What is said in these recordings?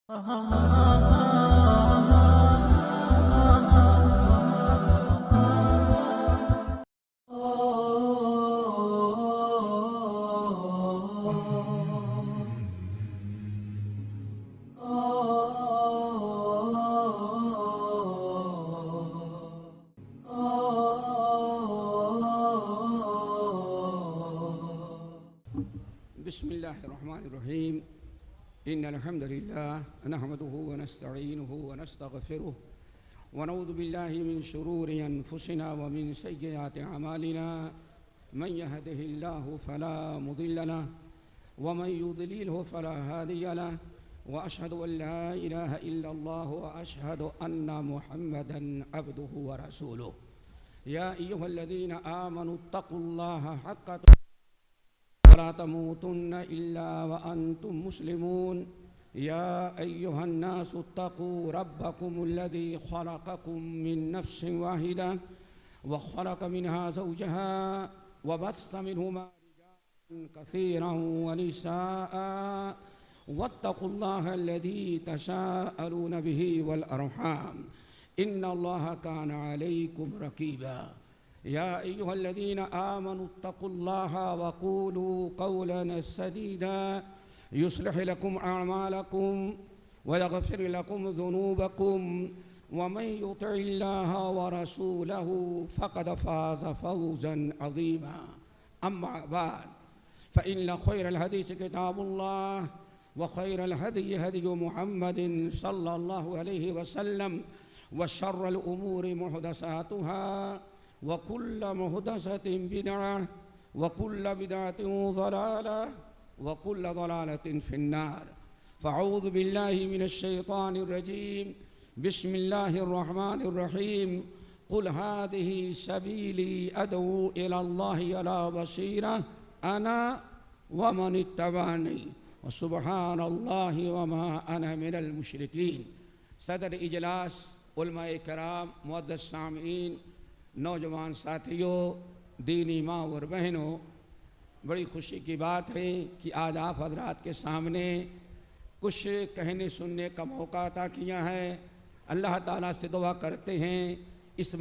بسم الله الرحمن الرحيم. إن الحمد لله نحمده ونستعينه ونستغفره ونعوذ بالله من شرور أنفسنا ومن سيئات أعمالنا. من يهده الله فلا مضل له ومن يضلله فلا هادي له، وأشهد أن لا إله إلا الله وأشهد أن محمدًا عبده ورسوله. يا أيها الذين آمنوا اتقوا الله حق تقاته ولا تموتن إلا وأنتم مسلمون. يا أيها الناس اتقوا ربكم الذي خلقكم من نفس واحدة وخلق منها زوجها وبث منهما رجالا كثيرا ونساء، واتقوا الله الذي تساءلون به والأرحام إن الله كان عليكم رقيبا. يا أيها الذين آمنوا اتقوا الله وقولوا قولا سديدا يصلح لكم أعمالكم ويغفر لكم ذنوبكم، ومن يطع الله ورسوله فقد فاز فوزا عظيما. أما بعد، فإن خير الحديث كتاب الله وخير الهدي هدي محمد صلى الله عليه وسلم، وشر الأمور محدثاتها وكل محدثة بدعة وكل بدعة ضلالة وكل ضلالة في النار. فأعوذ بالله من الشيطان الرجيم. بسم الله الرحمن الرحيم. قل هذه سبيلي أدعو إلى الله على بصيرة أنا ومن اتبعني وسبحان الله وما أنا من المشركين. صدر اجلاس، علماء کرام، معزز سامعین، نوجوان ساتھیوں، دینی ماں اور بہنوں، بڑی خوشی کی بات ہے کہ آج آپ حضرات کے سامنے کچھ کہنے سننے کا موقع عطا کیا ہے۔ اللہ تعالیٰ سے دعا کرتے ہیں اس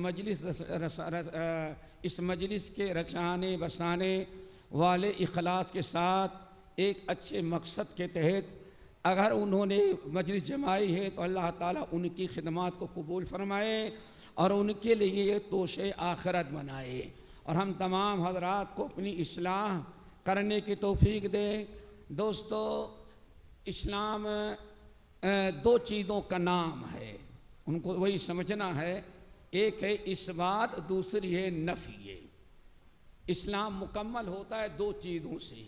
مجلس کے رچانے بسانے والے اخلاص کے ساتھ ایک اچھے مقصد کے تحت اگر انہوں نے مجلس جمائی ہے تو اللہ تعالیٰ ان کی خدمات کو قبول فرمائے اور ان کے لیے یہ توشے آخرت بنائے، اور ہم تمام حضرات کو اپنی اصلاح کرنے کی توفیق دے۔ دوستو، اسلام دو چیزوں کا نام ہے، ان کو وہی سمجھنا ہے۔ ایک ہے اثبات، دوسری ہے نفی۔ اسلام مکمل ہوتا ہے دو چیزوں سے،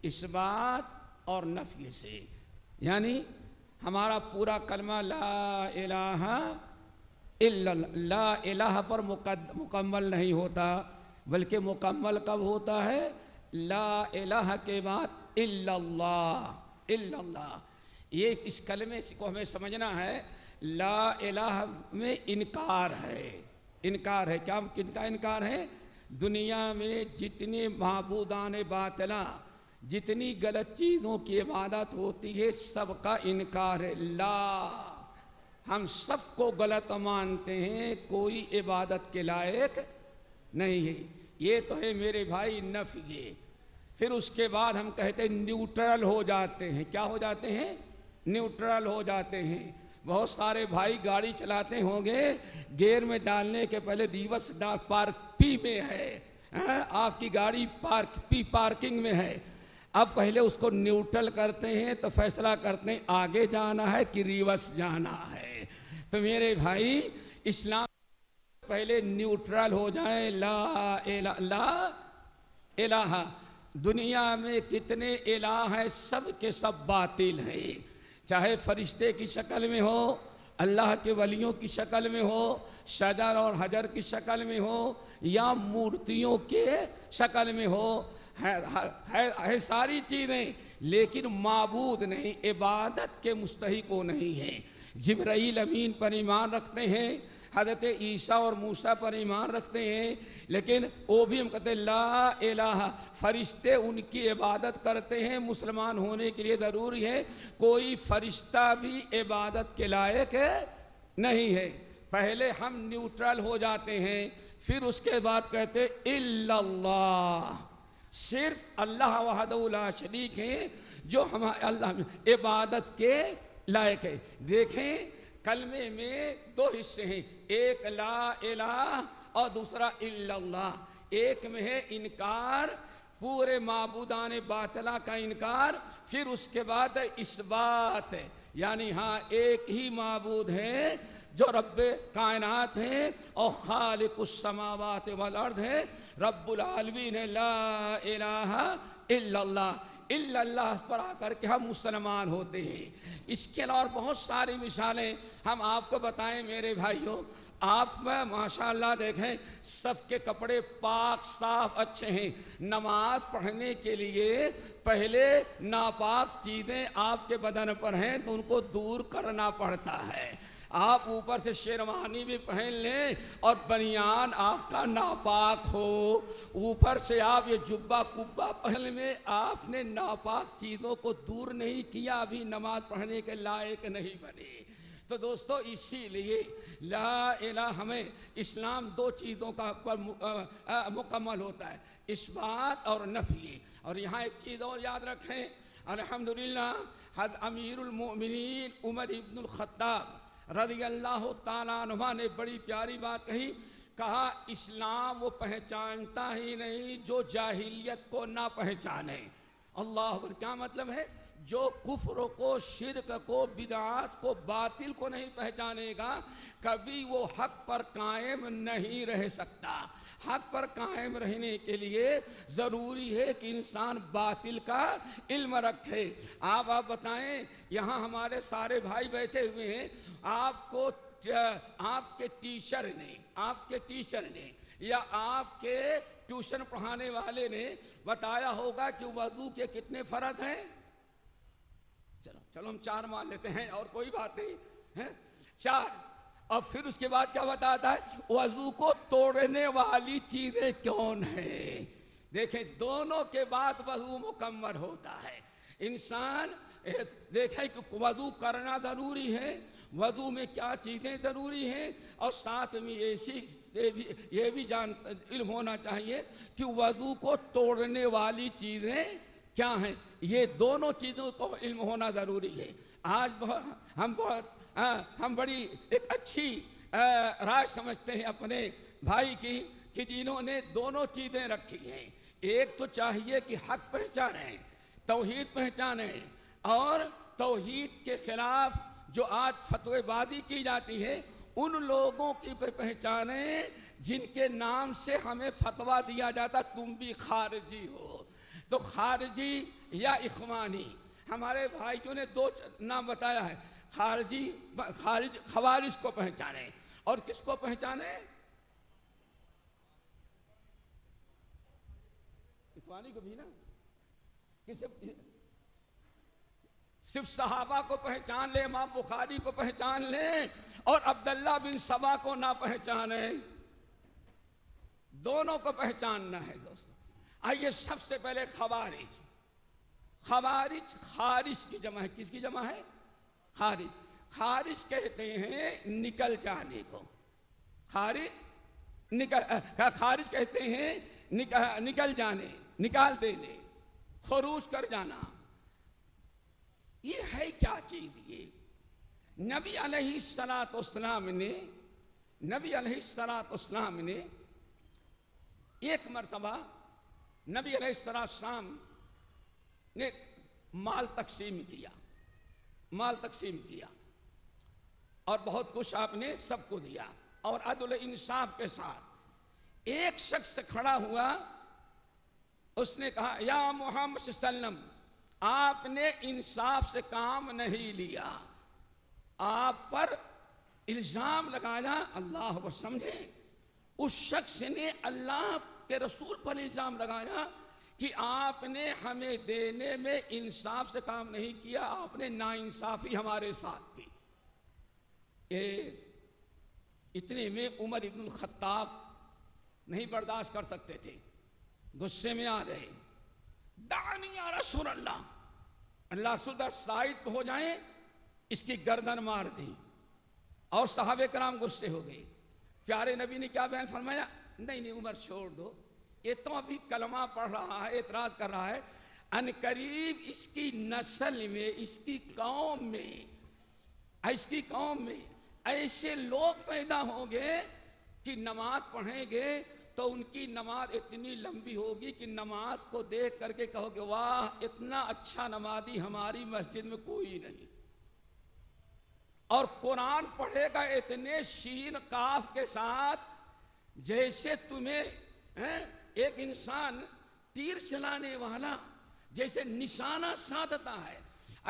اثبات اور نفی سے۔ یعنی ہمارا پورا کلمہ لا الہ الا اللہ، لا الہ پر مکمل نہیں ہوتا، بلکہ مکمل کب ہوتا ہے؟ لا الہ کے بعد الا اللہ، الا اللہ۔ یہ اس کلمے کو ہمیں سمجھنا ہے۔ لا الہ میں انکار ہے، انکار ہے۔ کیا کن کا انکار ہے؟ دنیا میں جتنے معبودان باطلہ، جتنی غلط چیزوں کی عبادت ہوتی ہے، سب کا انکار ہے۔ لا، ہم سب کو غلط مانتے ہیں، کوئی عبادت کے لائق نہیں ہے۔ یہ تو ہے میرے بھائی نفی۔ پھر اس کے بعد ہم کہتے ہیں نیوٹرل ہو جاتے ہیں۔ کیا ہو جاتے ہیں؟ نیوٹرل ہو جاتے ہیں۔ بہت سارے بھائی گاڑی چلاتے ہوں گے، گیئر میں ڈالنے کے پہلے ریورس پارک پی میں ہے، آپ کی گاڑی پارکنگ میں ہے، اب پہلے اس کو نیوٹرل کرتے ہیں تو فیصلہ کرتے ہیں آگے جانا ہے کہ ریورس جانا ہے۔ تو میرے بھائی، اسلام پہلے نیوٹرل ہو جائے۔ لا الہ۔ دنیا میں کتنے الہ ہیں، سب کے سب باطل ہیں، چاہے فرشتے کی شکل میں ہو، اللہ کے ولیوں کی شکل میں ہو، شجر اور حجر کی شکل میں ہو، یا مورتیوں کے شکل میں ہو، ہے ساری چیزیں، لیکن معبود نہیں، عبادت کے مستحق وہ نہیں ہیں۔ جبرائیل امین پر ایمان رکھتے ہیں، حضرت عیسیٰ اور موسیٰ پر ایمان رکھتے ہیں، لیکن وہ بھی ہم کہتے ہیں لا الہ، فرشتے ان کی عبادت کرتے ہیں، مسلمان ہونے کے لیے ضروری ہے کوئی فرشتہ بھی عبادت کے لائق نہیں ہے۔ پہلے ہم نیوٹرل ہو جاتے ہیں، پھر اس کے بعد کہتے الا اللہ، صرف اللہ وحدہ لا شریک ہے جو ہمارے اللہ عبادت کے لائق ہے۔ دیکھیں کلمے میں دو حصے ہیں، ایک لا الہ اور دوسرا الا اللہ۔ ایک میں ہے انکار، پورے معبودان باطلہ کا انکار، پھر اس کے بعد اثبات ہے، یعنی ہاں ایک ہی معبود ہے جو رب کائنات ہے اور خالق السماوات والارض ہے، رب العالمین ہے، لا الہ الا اللہ۔ الا اللہ پر آ کر کے ہم مسلمان ہوتے ہیں۔ اس کے علاوہ بہت ساری مثالیں ہم آپ کو بتائیں میرے بھائیوں۔ آپ میں ماشاءاللہ دیکھیں سب کے کپڑے پاک صاف اچھے ہیں، نماز پڑھنے کے لیے پہلے ناپاک چیزیں آپ کے بدن پر ہیں تو ان کو دور کرنا پڑتا ہے۔ آپ اوپر سے شیروانی بھی پہن لیں اور بنیان آپ کا ناپاک ہو، اوپر سے آپ یہ جبہ کبہ پہن میں آپ نے ناپاک چیزوں کو دور نہیں کیا، ابھی نماز پڑھنے کے لائق نہیں بنے۔ تو دوستو اسی لیے لا الہ ہمیں اسلام دو چیزوں کا مکمل ہوتا ہے، اثبات اور نفی۔ اور یہاں ایک چیز اور یاد رکھیں، الحمدللہ حضرت امیر المؤمنین عمر ابن الخطاب رضی اللہ تعالیٰ عنہ نے بڑی پیاری بات کہی، کہا اسلام وہ پہچانتا ہی نہیں جو جاہلیت کو نہ پہچانے۔ اللہ اکبر، کیا مطلب ہے؟ جو کفر کو، شرک کو، بدعات کو، باطل کو نہیں پہچانے گا کبھی وہ حق پر قائم نہیں رہ سکتا۔ حق پر قائم رہنے کے لیے ضروری ہے کہ انسان باطل کا علم رکھے۔ آپ بتائیں، یہاں ہمارے سارے بھائی بیٹھے ہوئے ہیں، آپ کو آپ کے ٹیچر نے یا آپ کے ٹیوشن پڑھانے والے نے بتایا ہوگا کہ وضو کے کتنے فرض ہیں؟ چلو ہم 4 مان لیتے ہیں، اور کوئی بات نہیں، 4۔ اور پھر اس کے بعد کیا بتاتا ہے؟ وضو کو توڑنے والی چیزیں کون ہیں؟ دیکھیں دونوں کے بعد وضو مکمل ہوتا ہے۔ انسان دیکھیں کہ وضو کرنا ضروری ہے، وضو میں کیا چیزیں ضروری ہیں، اور ساتھ میں یہ بھی علم ہونا چاہیے کہ وضو کو توڑنے والی چیزیں کیا ہیں۔ یہ دونوں چیزوں کو علم ہونا ضروری ہے۔ آج ہم بڑی ایک اچھی رائے سمجھتے ہیں اپنے بھائی کی کہ جنہوں نے دونوں چیزیں رکھی ہیں۔ ایک تو چاہیے کہ حق پہچانیں، توحید پہچانیں، اور توحید کے خلاف جو آج فتوی بازی کی جاتی ہے ان لوگوں کی پہچانیں جن کے نام سے ہمیں فتویٰ دیا جاتا تم بھی خارجی ہو۔ تو خارجی یا اخوانی، ہمارے بھائیوں نے 2 نام بتایا ہے، خوارج کو پہچانے، اور کس کو پہچانے؟ اخوانی کو بھی نا، صرف صحابہ کو پہچان لیں، امام بخاری کو پہچان لیں اور عبداللہ بن سبا کو نہ پہچانیں، دونوں کو پہچاننا ہے دوستو۔ آئیے سب سے پہلے خوارج خارج کی جمع ہے، کس کی جمع ہے؟ خارج کہتے ہیں نکل جانے کو، خارج کہتے ہیں نکل جانے، نکال دینے، خروج کر جانا۔ یہ ہے کیا چیز؟ یہ نبی علیہ السلام نے ایک مرتبہ نبی علیہ السلام نے مال تقسیم کیا اور بہت کچھ آپ نے سب کو دیا، اور عدل انصاف کے ساتھ ایک شخص کھڑا ہوا، اس نے کہا یا محمد صلی اللہ علیہ وسلم آپ نے انصاف سے کام نہیں لیا، آپ پر الزام لگایا۔ اللہ وہ سمجھے، اس شخص نے اللہ کے رسول پر الزام لگایا کہ آپ نے ہمیں دینے میں انصاف سے کام نہیں کیا، آپ نے ناانصافی ہمارے ساتھ کی۔ اتنے میں عمر ابن الخطاب نہیں برداشت کر سکتے تھے، غصے میں آ گئے، دعنی یا رسول اللہ، اللہ رسول اللہ سائڈ پہ ہو جائیں، اس کی گردن مار دی۔ اور صحابہ کرام غصے ہو گئے۔ پیارے نبی نے کیا بیان فرمایا؟ نہیں عمر چھوڑ دو، یہ تو ابھی کلمہ پڑھ رہا ہے، اعتراض کر رہا ہے، ان قریب اس کی نسل میں، اس کی قوم میں ایسے لوگ پیدا ہوں گے کہ نماز پڑھیں گے تو ان کی نماز اتنی لمبی ہوگی کہ نماز کو دیکھ کر کے کہو گے واہ اتنا اچھا نمازی ہماری مسجد میں کوئی نہیں۔ اور قرآن پڑھے گا اتنے شین کاف کے ساتھ جیسے تمہیں ایک انسان تیر چلانے والا جیسے نشانہ سادھتا ہے،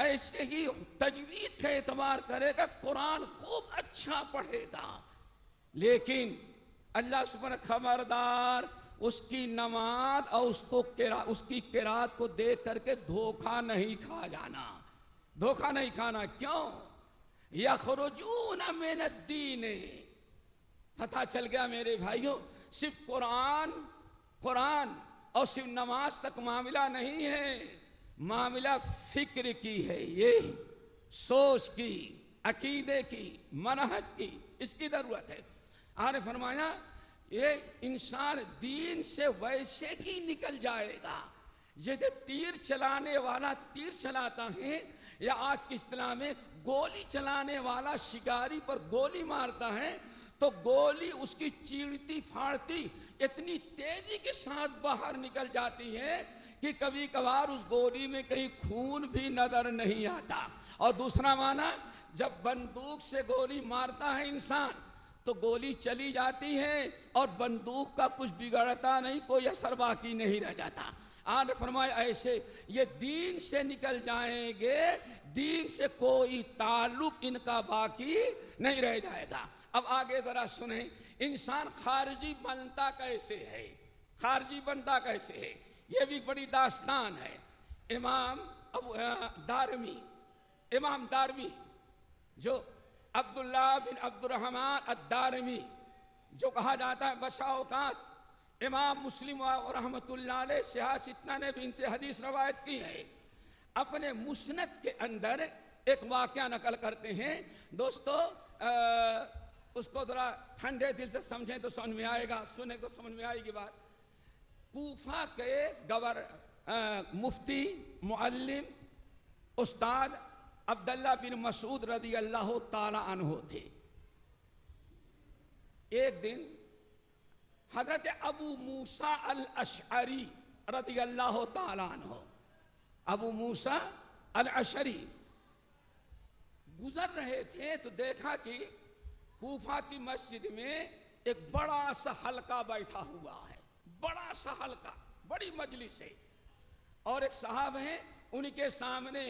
ایسے ہی تجوید کا اعتبار کرے گا، قرآن خوب اچھا پڑھے گا۔ لیکن اللہ سبحانہ خبردار اس کی نماز اور اس کی قرات کو دیکھ کر کے دھوکہ نہیں کھا جانا، دھوکہ نہیں کھانا۔ کیوں؟ یخرجون من الدین، پتہ چل گیا میرے بھائیوں، صرف قرآن اور صرف نماز تک معاملہ نہیں ہے، معاملہ فکر کی ہے، یہ سوچ کی، عقیدے کی، منہج کی، اس کی ضرورت ہے۔ آپ نے فرمایا یہ انسان دین سے ویسے ہی نکل جائے گا جیسے تیر چلانے والا تیر چلاتا ہے، یا آج کی اصطلاح میں گولی چلانے والا شکاری پر گولی مارتا ہے تو گولی اس کی چیرتی پھاڑتی اتنی تیزی کے ساتھ باہر نکل جاتی ہے کہ کبھی کبھار اس گولی میں کہیں خون بھی نظر نہیں آتا۔ اور دوسرا معنی، جب بندوق سے گولی مارتا ہے انسان تو گولی چلی جاتی ہے اور بندوق کا کچھ بگڑتا نہیں، کوئی اثر باقی نہیں رہ جاتا۔ آپ نے فرمایا ایسے یہ دین سے نکل جائیں گے، دین سے کوئی تعلق ان کا باقی نہیں رہ جائے گا۔ اب آگے ذرا سنیں، انسان خارجی بنتا کیسے ہے، خارجی بنتا کیسے ہے، یہ بھی بڑی داستان ہے۔ امام دارمی جو عبداللہ بن عبد الرحمن الدارمی جو کہا جاتا ہے، بسا اوقات امام مسلم و رحمۃ اللہ علیہ سیاستنا نے بھی ان سے حدیث روایت کی ہے، اپنے مسند کے اندر ایک واقعہ نقل کرتے ہیں۔ دوستو اس کو ذرا ٹھنڈے دل سے سمجھیں تو سمجھ میں آئے گا، سنیں تو سمجھ میں آئے گی بات۔ کوفہ کے مفتی معلم استاد عبداللہ بن مسعود رضی اللہ تعالی عنہ تھے۔ ایک دن حضرت ابو موسیٰ الاشعری رضی اللہ تعالی عنہ، ابو موسیٰ الاشعری گزر رہے تھے تو دیکھا کہ کوفہ کی مسجد میں ایک بڑا سا حلقہ بیٹھا ہوا ہے، بڑا سا حلقہ، بڑی مجلس ہے، اور ایک صاحب ہیں ان کے سامنے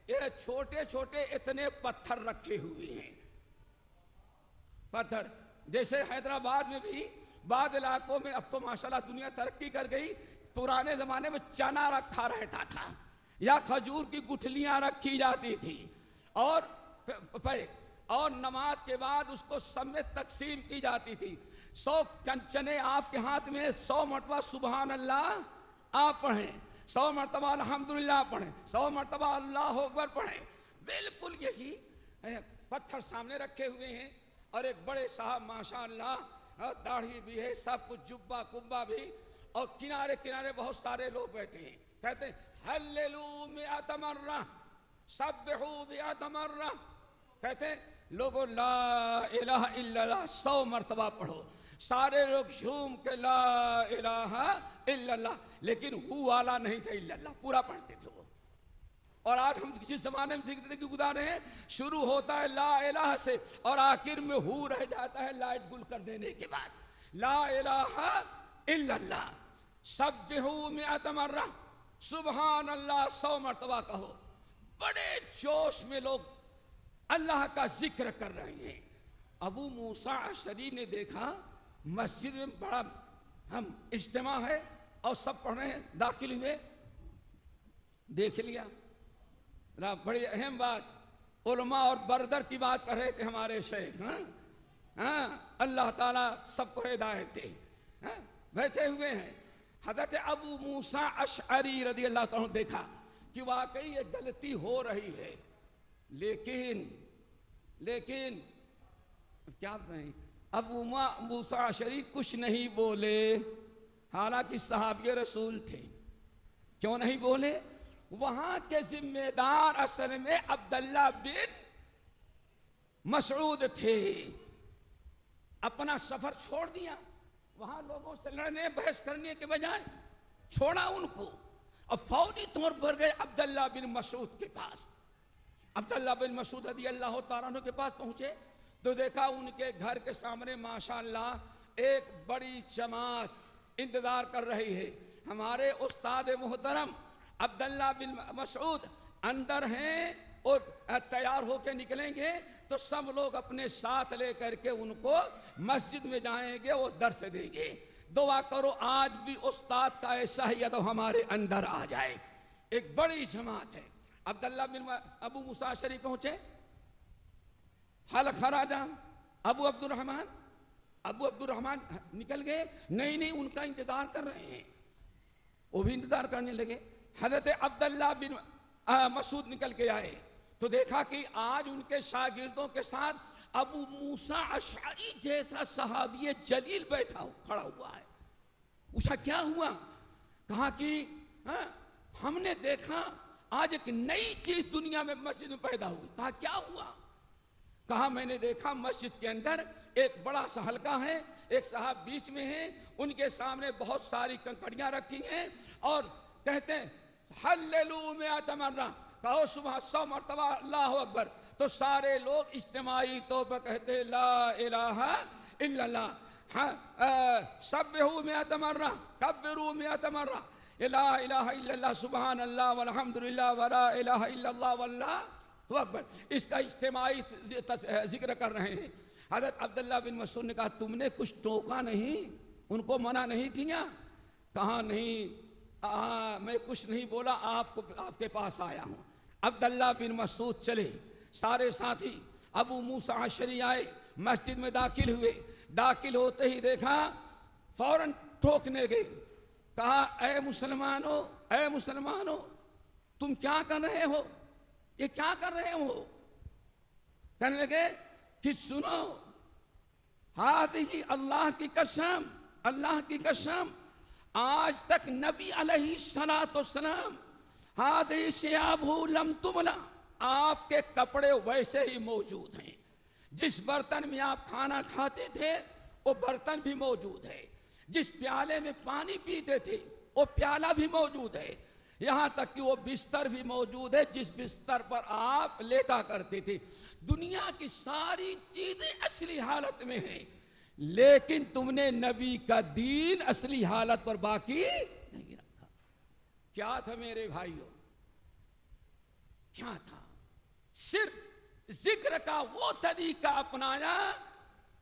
یہ چھوٹے چھوٹے اتنے پتھر رکھے ہوئے ہیں، پتھر جیسے حیدرآباد میں بھی بعض علاقوں میں، اب تو ماشاءاللہ دنیا ترقی کر گئی، پرانے زمانے میں چنا رکھا رہتا تھا یا کھجور کی گٹھلیاں رکھی جاتی تھی، اور نماز کے بعد اس کو سب میں تقسیم کی جاتی تھی۔ 100 چنے آپ کے ہاتھ میں، 100 مرتبہ سبحان اللہ آپ پڑھیں، 100 مرتبہ الحمدللہ پڑھیں، 100 مرتبہ اللہ اکبر پڑھیں۔ بالکل یہی پتھر سامنے رکھے ہوئے ہیں، اور ایک بڑے صاحب ماشاءاللہ داڑھی بھی ہے، سب کچھ جبہ کبہ بھی، اور کنارے کنارے بہت سارے لوگ بیٹھے ہیں، کہتے ہیں ہلیلو مئۃ مرہ سبحوا مئۃ مرہ، کہتے ہیں لوگوں لا الہ الا اللہ 100 مرتبہ پڑھو، سارے لوگ جھوم کے لا الہ الا اللہ، لیکن ہو والا نہیں تھا الا اللہ، پورا پڑھتے تھے وہ۔ اور آج ہم جس زمانے میں زندگی گزارے ہیں، شروع ہوتا ہے لا الہ سے اور آخر میں ہو رہ جاتا ہے لائٹ گل کر دینے کے بعد۔ لا الہ الا اللہ، سبحوا مئۃ مرہ، سبحان اللہ 100 مرتبہ کہو۔ بڑے جوش میں لوگ اللہ کا ذکر کر رہے ہیں۔ ابو موسیٰ اشعری نے دیکھا مسجد میں بڑا اجتماع ہے اور سب پڑھ رہے ہیں، داخل ہوئے، دیکھ لیا، بڑی اہم بات، علماء اور بردر کی بات کر رہے تھے ہمارے شیخ، ہاں اللہ تعالیٰ سب کو ہدایت دے. بیٹھے ہوئے ہیں حضرت ابو موسیٰ اشعری رضی اللہ تعالیٰ دیکھا کہ واقعی یہ غلطی ہو رہی ہے، لیکن کیا بتائیں، ابو موسیٰ اشعری کچھ نہیں بولے، حالانکہ صحابی رسول تھے. کیوں نہیں بولے؟ وہاں کے ذمہ دار اصل میں عبداللہ بن مسعود تھے. اپنا سفر چھوڑ دیا، وہاں لوگوں سے لڑنے بحث کرنے کے بجائے چھوڑا ان کو، اور فوری طور پر گئے عبداللہ بن مسعود کے پاس. عبداللہ بن مسعود رضی اللہ تعالیٰ عنہ کے پاس پہنچے تو دیکھا ان کے گھر کے سامنے ماشاءاللہ ایک بڑی جماعت انتظار کر رہی ہے. ہمارے استاد محترم عبداللہ بن مسعود اندر ہیں اور تیار ہو کے نکلیں گے تو سب لوگ اپنے ساتھ لے کر کے ان کو مسجد میں جائیں گے اور درس دیں گے. دعا کرو آج بھی استاد کا ایسا ہی ادب ہمارے اندر آ جائے. ایک بڑی جماعت ہے. عبداللہ بن ابو موسیٰ اشعری پہنچے، حل خراجہ ابو عبد الرحمن نکل گئے. نہیں ان کا انتظار کر رہے ہیں، وہ بھی انتظار کرنے لگے. حضرت عبداللہ بن مسعود نکل کے آئے تو دیکھا کہ آج ان کے شاگردوں کے ساتھ ابو موسیٰ اشعری جیسا صحابی جلیل کھڑا ہوا ہے. پوچھا کیا ہوا؟ کہا کہ ہم نے دیکھا آج ایک نئی چیز دنیا میں مسجد میں پیدا ہوئی. کہا کیا ہوا؟ کہا میں نے دیکھا مسجد کے اندر ایک بڑا سا حلقہ ہے، ایک صاحب بیچ میں ہیں، ان کے سامنے بہت ساری کنکڑیاں رکھی ہیں اور کہتے ہیں ہللو مئۃ مرہ، کہو صبح 100 مرتبہ اللہ اکبر. تو سارے لوگ اجتماعی طور پر کہتے لا الہ الا اللہ، سبحوا مئۃ مرہ، کبروا مئۃ مرہ، لا الہ الا اللہ، سبحان اللہ والحمدللہ ولا الہ الا اللہ واللہ اکبر. اس کا اجتماعی ذکر کر رہے ہیں. حضرت عبداللہ بن مسعود نے کہا تم نے کچھ ٹوکا نہیں، ان کو منع نہیں کیا؟ کہا نہیں، میں کچھ نہیں بولا، آپ کے پاس آیا ہوں. عبداللہ بن مسعود چلے، سارے ساتھی ابو موسیٰ اشعری آئے، مسجد میں داخل ہوئے. داخل ہوتے ہی دیکھا فوراً ٹھوکنے گئے. کہا اے مسلمانوں تم کیا کر رہے ہو؟ یہ کیا کر رہے ہو؟ کہنے لگے کہ سنو، ہذہ اللہ کی قسم آج تک نبی علیہ السلام ہذہ ثیابہ لم تبلا، آپ کے کپڑے ویسے ہی موجود ہیں. جس برتن میں آپ کھانا کھاتے تھے وہ برتن بھی موجود ہے، جس پیالے میں پانی پیتے تھے وہ پیالہ بھی موجود ہے، یہاں تک کہ وہ بستر بھی موجود ہے جس بستر پر آپ لیٹا کرتے تھے. دنیا کی ساری چیزیں اصلی حالت میں ہیں، لیکن تم نے نبی کا دین اصلی حالت پر باقی نہیں رکھا. کیا تھا میرے بھائیوں؟ کیا تھا؟ صرف ذکر کا وہ طریقہ اپنایا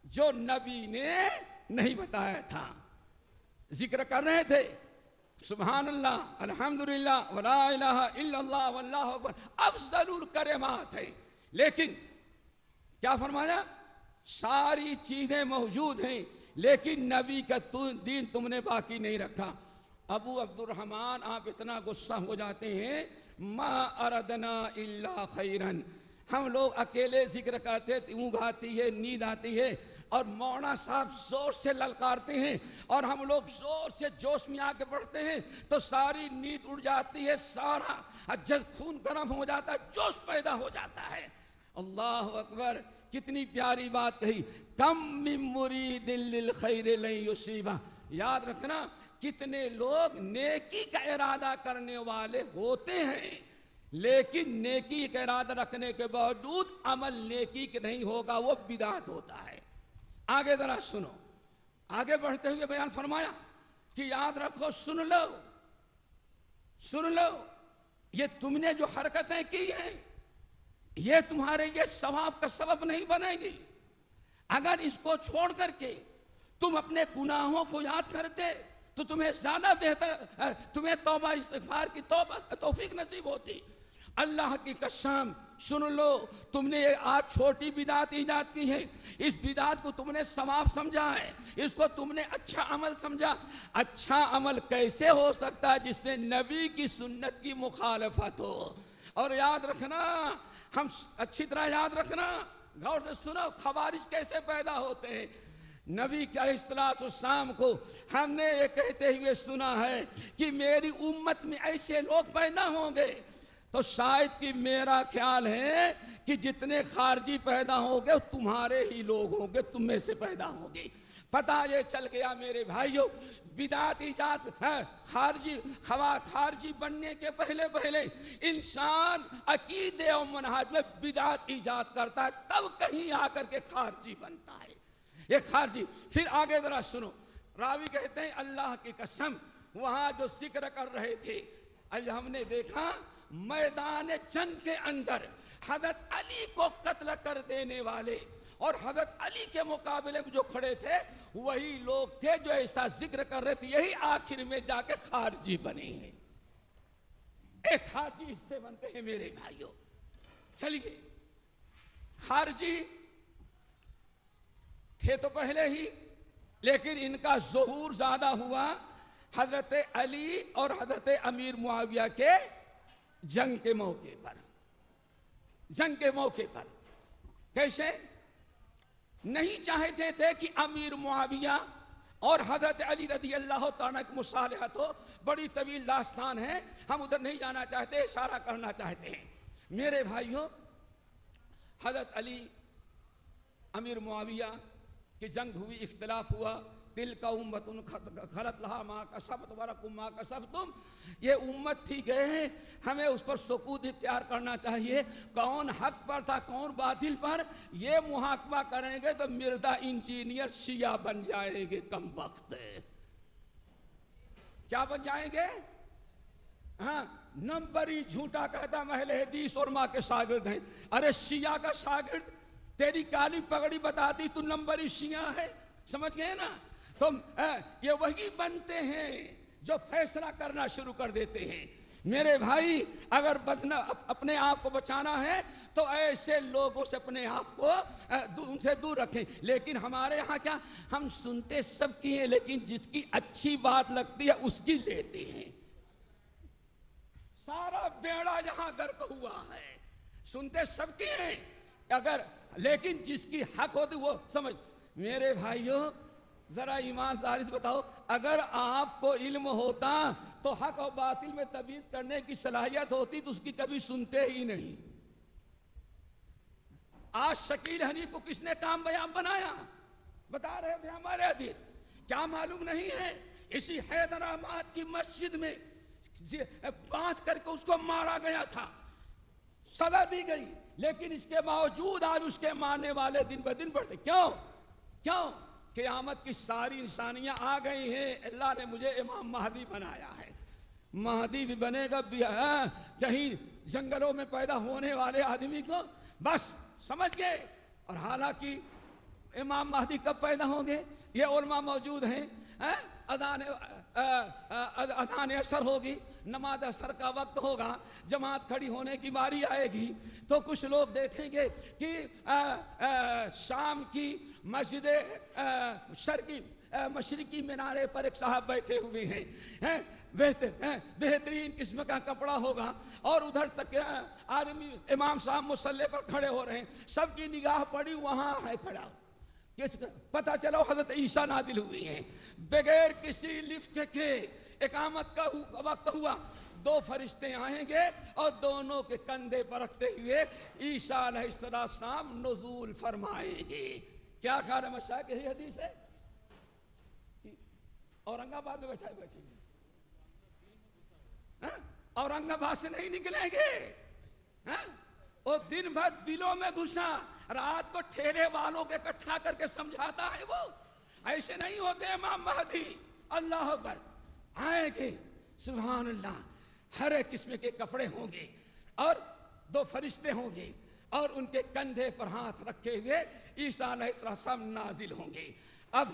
جو نبی نے نہیں بتایا تھا. ذکر کر رہے تھے سبحان اللہ الحمدللہ ولا الہ الا اللہ واللہ اکبر، افضل الکلمات ہے، لیکن کیا فرمایا؟ ساری چیزیں موجود ہیں لیکن نبی کا دین تم نے باقی نہیں رکھا. ابو عبد الرحمن آپ اتنا غصہ ہو جاتے ہیں، ما اردنا الا خیرن، ہم لوگ اکیلے ذکر کرتے، اونگ آتی ہے، نیند آتی ہے اور مولانا صاحب زور سے للکارتے ہیں اور ہم لوگ زور سے جوش میں آ کے بڑھتے ہیں تو ساری نیند اڑ جاتی ہے، سارا خون گرم ہو جاتا ہے، جوش پیدا ہو جاتا ہے. اللہ اکبر، کتنی پیاری بات کہی. کم من مرید للخیر لن یصیبہ. یاد رکھنا کتنے لوگ نیکی کا ارادہ کرنے والے ہوتے ہیں لیکن نیکی کا ارادہ رکھنے کے باوجود عمل نیکی کے نہیں ہوگا، وہ بدعت ہوتا ہے. آگے ذرا سنو، آگے بڑھتے ہوئے بیان فرمایا کہ یاد رکھو، سن لو، یہ تم نے جو حرکتیں کی ہیں یہ تمہارے یہ ثواب کا سبب نہیں بنے گی. اگر اس کو چھوڑ کر کے تم اپنے گناہوں کو یاد کرتے تو تمہیں زیادہ بہتر، تمہیں توبہ استغفار کی توفیق نصیب ہوتی. اللہ کی قسم سن لو، تم نے یہ آج چھوٹی بدعت ایجاد کی ہے، اس بدعت کو تم نے ثواب سمجھا ہے، اس کو تم نے اچھا عمل سمجھا۔ اچھا عمل کیسے ہو سکتا ہے جس میں نبی کی سنت کی مخالفت ہو؟ اور یاد رکھنا، ہم اچھی طرح یاد رکھنا، غور سے سنو، خوارج کیسے پیدا ہوتے ہیں۔ نبی کے اصلاۃ والسلام کو ہم نے یہ کہتے ہوئے سنا ہے کہ میری امت میں ایسے لوگ پیدا ہوں گے، تو شاید کہ میرا خیال ہے کہ جتنے خارجی پیدا ہوں گے تمہارے ہی لوگ ہوں گے، تم میں سے پیدا ہوں گے۔ پتہ یہ چل گیا میرے بھائیوں، بدعت ایجاد ہے، خارجی بننے کے پہلے انسان عقیدے اور منہج میں بدعت ایجاد کرتا ہے، تب کہیں آ کر کے خارجی بنتا ہے۔ یہ خارجی، پھر آگے ذرا سنو، راوی کہتے ہیں اللہ کی قسم، وہاں جو ذکر کر رہے تھے، آج ہم نے دیکھا میدان جنگ کے اندر حضرت علی کو قتل کر دینے والے اور حضرت علی کے مقابلے میں جو کھڑے تھے وہی لوگ تھے جو ایسا ذکر کر رہے تھے، یہی آخر میں جا کے خارجی بنے ہیں۔ ایک خارجی اس سے بنتے ہیں میرے بھائیوں۔ چلیے، خارجی تھے تو پہلے ہی، لیکن ان کا ظہور زیادہ ہوا حضرت علی اور حضرت امیر معاویہ کے جنگ کے موقع پر۔ جنگ کے موقع پر کیسے؟ نہیں چاہتے تھے کہ امیر معاویہ اور حضرت علی رضی اللہ تعالیٰ کی مصالحت ہو، بڑی طویل داستان ہے، ہم ادھر نہیں جانا چاہتے، اشارہ کرنا چاہتے ہیں۔ میرے بھائیوں، حضرت علی امیر معاویہ کی جنگ ہوئی، اختلاف ہوا، تلک امت خلت لہا ما کسبت ولکم ما کسبتم، یہ امت تھی گئے ہیں، ہمیں اس پر سکوت اختیار کرنا چاہیے، کون حق پر تھا کون باطل پر، یہ محاکمہ کریں گے تو مرزا انجینئر شیعہ بن جائیں گے، کم وقت کیا بن جائیں گے؟ ہاں، نمبری جھوٹا کہتا محل حدیث اور ماں کے شاگرد ہیں۔ ارے شیعہ کا شاگرد، تیری کالی پگڑی بتاتی تو نمبری شیعہ ہے، سمجھ گئے نا؟ تو یہ وہی بنتے ہیں جو فیصلہ کرنا شروع کر دیتے ہیں۔ میرے بھائی، اگر اپنے آپ کو بچانا ہے تو ایسے لوگوں سے اپنے آپ کو ان سے دور رکھیں۔ لیکن ہمارے ہاں کیا، ہم سنتے سب کی ہیں لیکن جس کی اچھی بات لگتی ہے اس کی لیتے ہیں۔ سارا بیڑا یہاں غرق ہوا ہے، سنتے سب کی ہیں اگر، لیکن جس کی حق ہوتی وہ سمجھ۔ میرے بھائیوں، ذرا ایمانداری سے بتاؤ، اگر آپ کو علم ہوتا تو حق اور باطل میں تمیز کرنے کی صلاحیت ہوتی تو اس کی کبھی سنتے ہی نہیں۔ آج شکیل حنیف کو کس نے کام بیان بنایا؟ بتا رہے تھے ہمارے حدیث، کیا معلوم نہیں ہے؟ اسی حیدرآباد کی مسجد میں باندھ کر کے اس کو مارا گیا تھا، سزا دی گئی، لیکن اس کے باوجود آج اس کے مارنے والے دن بہ دن بڑھتے۔ کیوں؟ قیامت کی ساری نشانیاں آ گئی ہیں، اللہ نے مجھے امام مہدی بنایا ہے، مہدی بھی بنے گا بھی، کہیں جنگلوں میں پیدا ہونے والے آدمی کو بس سمجھ گئے۔ اور حالانکہ امام مہدی کب پیدا ہوں گے؟ یہ علماء موجود ہیں، اذان اثر ہوگی، نماز اثر کا وقت ہوگا، جماعت کھڑی ہونے کی باری آئے گی تو کچھ لوگ دیکھیں گے کہ شام کی مسجد مشرقی مینارے پر ایک صاحب بیٹھے ہوئے ہیں، بہترین قسم کا کپڑا ہوگا، اور ادھر تک آدمی امام صاحب مصلی پر کھڑے ہو رہے ہیں، سب کی نگاہ پڑی وہاں ہے کھڑا، پتہ چلا حضرت عیسیٰ نازل ہوئی ہیں، بغیر کسی لفٹ کے اقامت کا وقت ہوا، دو فرشتے آئیں گے اور دونوں کے کندھے پر رکھتے ہوئے عیسیٰ علیہ السلام نزول فرمائیں گے۔ کیا خیال ہے مشائخ، یہی حدیث ہے؟ اورنگ آباد میں بیٹھے گے، اورنگ آباد سے نہیں نکلیں گے، وہ دن بھر دلوں میں گھسا، رات کو ٹھیلے والوں کے اکٹھا کر کے سمجھاتا ہے، وہ ایسے نہیں ہوتے امام مہدی۔ اللہ اکبر، آئیں گے، سبحان اللہ، ہر ایک قسم کے کپڑے ہوں گے اور دو فرشتے ہوں گے اور ان کے کندھے پر ہاتھ رکھے ہوئے عیسیٰ علیہ السلام نازل ہوں گے۔ اب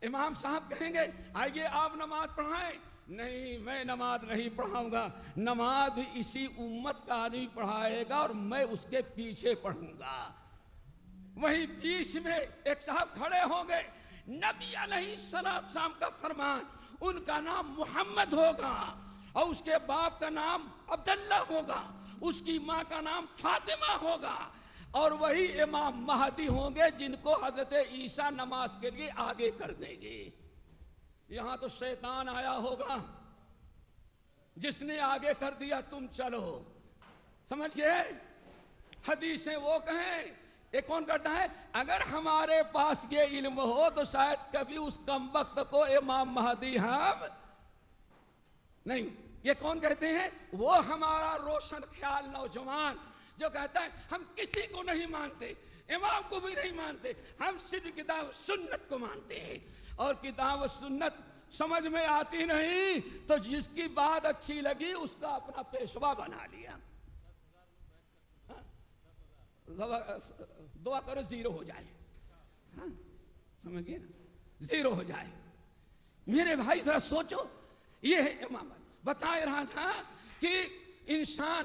امام صاحب کہیں گے آئیے آپ نماز پڑھائیں، نہیں میں نماز نہیں پڑھاؤں گا، نماز بھی اسی امت کا آدمی پڑھائے گا اور میں اس کے پیچھے پڑھوں گا۔ وہیں بیچ میں ایک صاحب کھڑے ہوں گے، نبی علیہ السلام کا فرمان، ان کا نام محمد ہوگا اور اس کے باپ کا نام عبداللہ ہوگا، اس کی ماں کا نام فاطمہ ہوگا، اور وہی امام مہدی ہوں گے جن کو حضرت عیسیٰ نماز کے لیے آگے کر دیں گے۔ یہاں تو شیطان آیا ہوگا، جس نے آگے کر دیا تم چلو، سمجھ گئے؟ حدیثیں وہ کہیں، یہ کون کرتا ہے؟ اگر ہمارے پاس یہ علم ہو تو شاید کبھی اس کم وقت کو امام مہدی ہم نہیں۔ یہ کون کہتے ہیں؟ وہ ہمارا روشن خیال نوجوان جو کہتا ہے ہم کسی کو نہیں مانتے، امام کو بھی نہیں مانتے، ہم صرف کتاب و سنت کو مانتے ہیں، اور کتاب و سنت سمجھ میں آتی نہیں تو جس کی بات اچھی لگی اس کا اپنا پیشوا بنا لیا۔ دعا کرو زیرو ہو جائے، سمجھ گئے نا، زیرو ہو جائے۔ میرے بھائی ذرا سوچو، یہ ہے امامت۔ بتا رہا تھا کہ انسان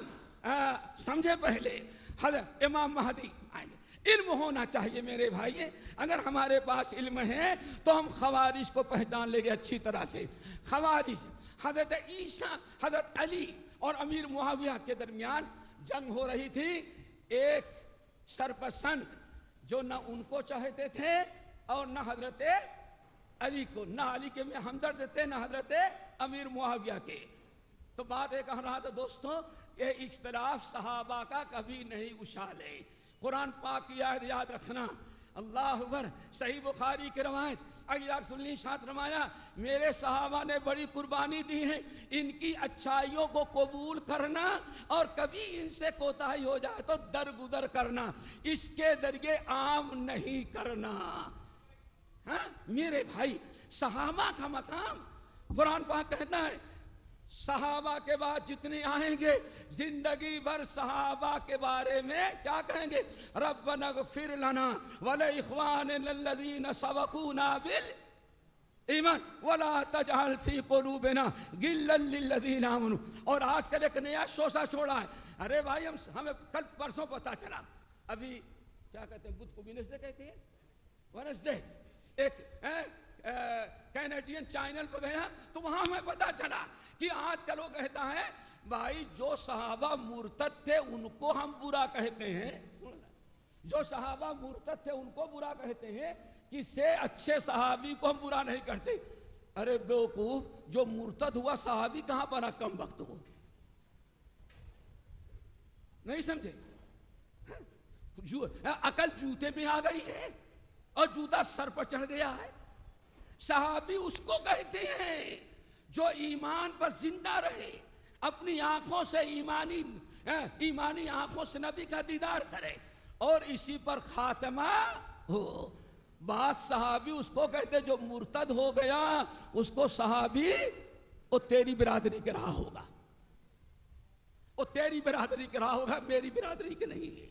سمجھے پہلے حضرت امام مہدی آئیں گے، علم ہونا چاہیے میرے بھائی۔ اگر ہمارے پاس علم ہے تو ہم خوارج کو پہچان لیں گے اچھی طرح سے۔ خوارج حضرت عیسیٰ، حضرت علی اور امیر معاویہ کے درمیان جنگ ہو رہی تھی۔ ایک سرپسند جو نہ ان کو چاہتے تھے اور نہ حضرت علی کو، نہ علی کے میں ہمدرد تھے نہ حضرت امیر معاویہ کے۔ تو بات یہ کہہ رہا تھا دوستوں، یہ اختلاف صحابہ کا کبھی نہیں اچھالے۔ قرآن پاک کی آیت یاد رکھنا، اللہ اکبر، صحیح بخاری کی روایت، اگلی ساتھ فرمایا میرے صحابہ نے بڑی قربانی دی ہے، ان کی اچھائیوں کو قبول کرنا اور کبھی ان سے کوتاہی ہو جائے تو درگزر کرنا، اس کے ذریعے عام نہیں کرنا۔ ہاں میرے بھائی، صحابہ کا مقام قرآن پاک کہتا ہے صحابہ کے بعد جتنے آئیں گے زندگی بھر صحابہ کے بارے میں کیا کہیں گے؟ ربنا اغفر لنا ولاخواننا الذین سبقونا بالایمان ولا تجعل فی قلوبنا غلا للذین آمنوا۔ اور آج کل ایک نیا شوشہ چھوڑا ہے، ارے بھائی ہمیں کل پرسوں پتا چلا، ابھی کیا کہتے ہیں بدھ کو وینسڈے کہتے ہیں، وینسڈے، ایک کینیڈین چینل پہ گیا تو وہاں ہمیں پتا چلا کہ آج کل وہ کہتا ہے بھائی جو صحابہ مرتد تھے ان کو ہم برا کہتے ہیں، جو صحابہ مرتد تھے ان کو برا کہتے ہیں، کس سے اچھے صحابی کو ہم برا نہیں کرتے۔ ارے بیوقوف، جو مرتد ہوا صحابی کہاں پر کم وقت ہو، نہیں سمجھے؟ عقل جوتے میں آ گئی ہے اور جوتا سر پر چڑھ گیا ہے۔ صحابی اس کو کہتے ہیں جو ایمان پر زندہ رہے، اپنی آنکھوں سے ایمانی آنکھوں سے نبی کا دیدار کرے اور اسی پر خاتمہ ہو۔ بعض صحابی اس کو کہتے جو مرتد ہو گیا اس کو صحابی، وہ تیری برادری کے رہا ہوگا، وہ تیری برادری کے رہا ہوگا، میری برادری کے نہیں ہے،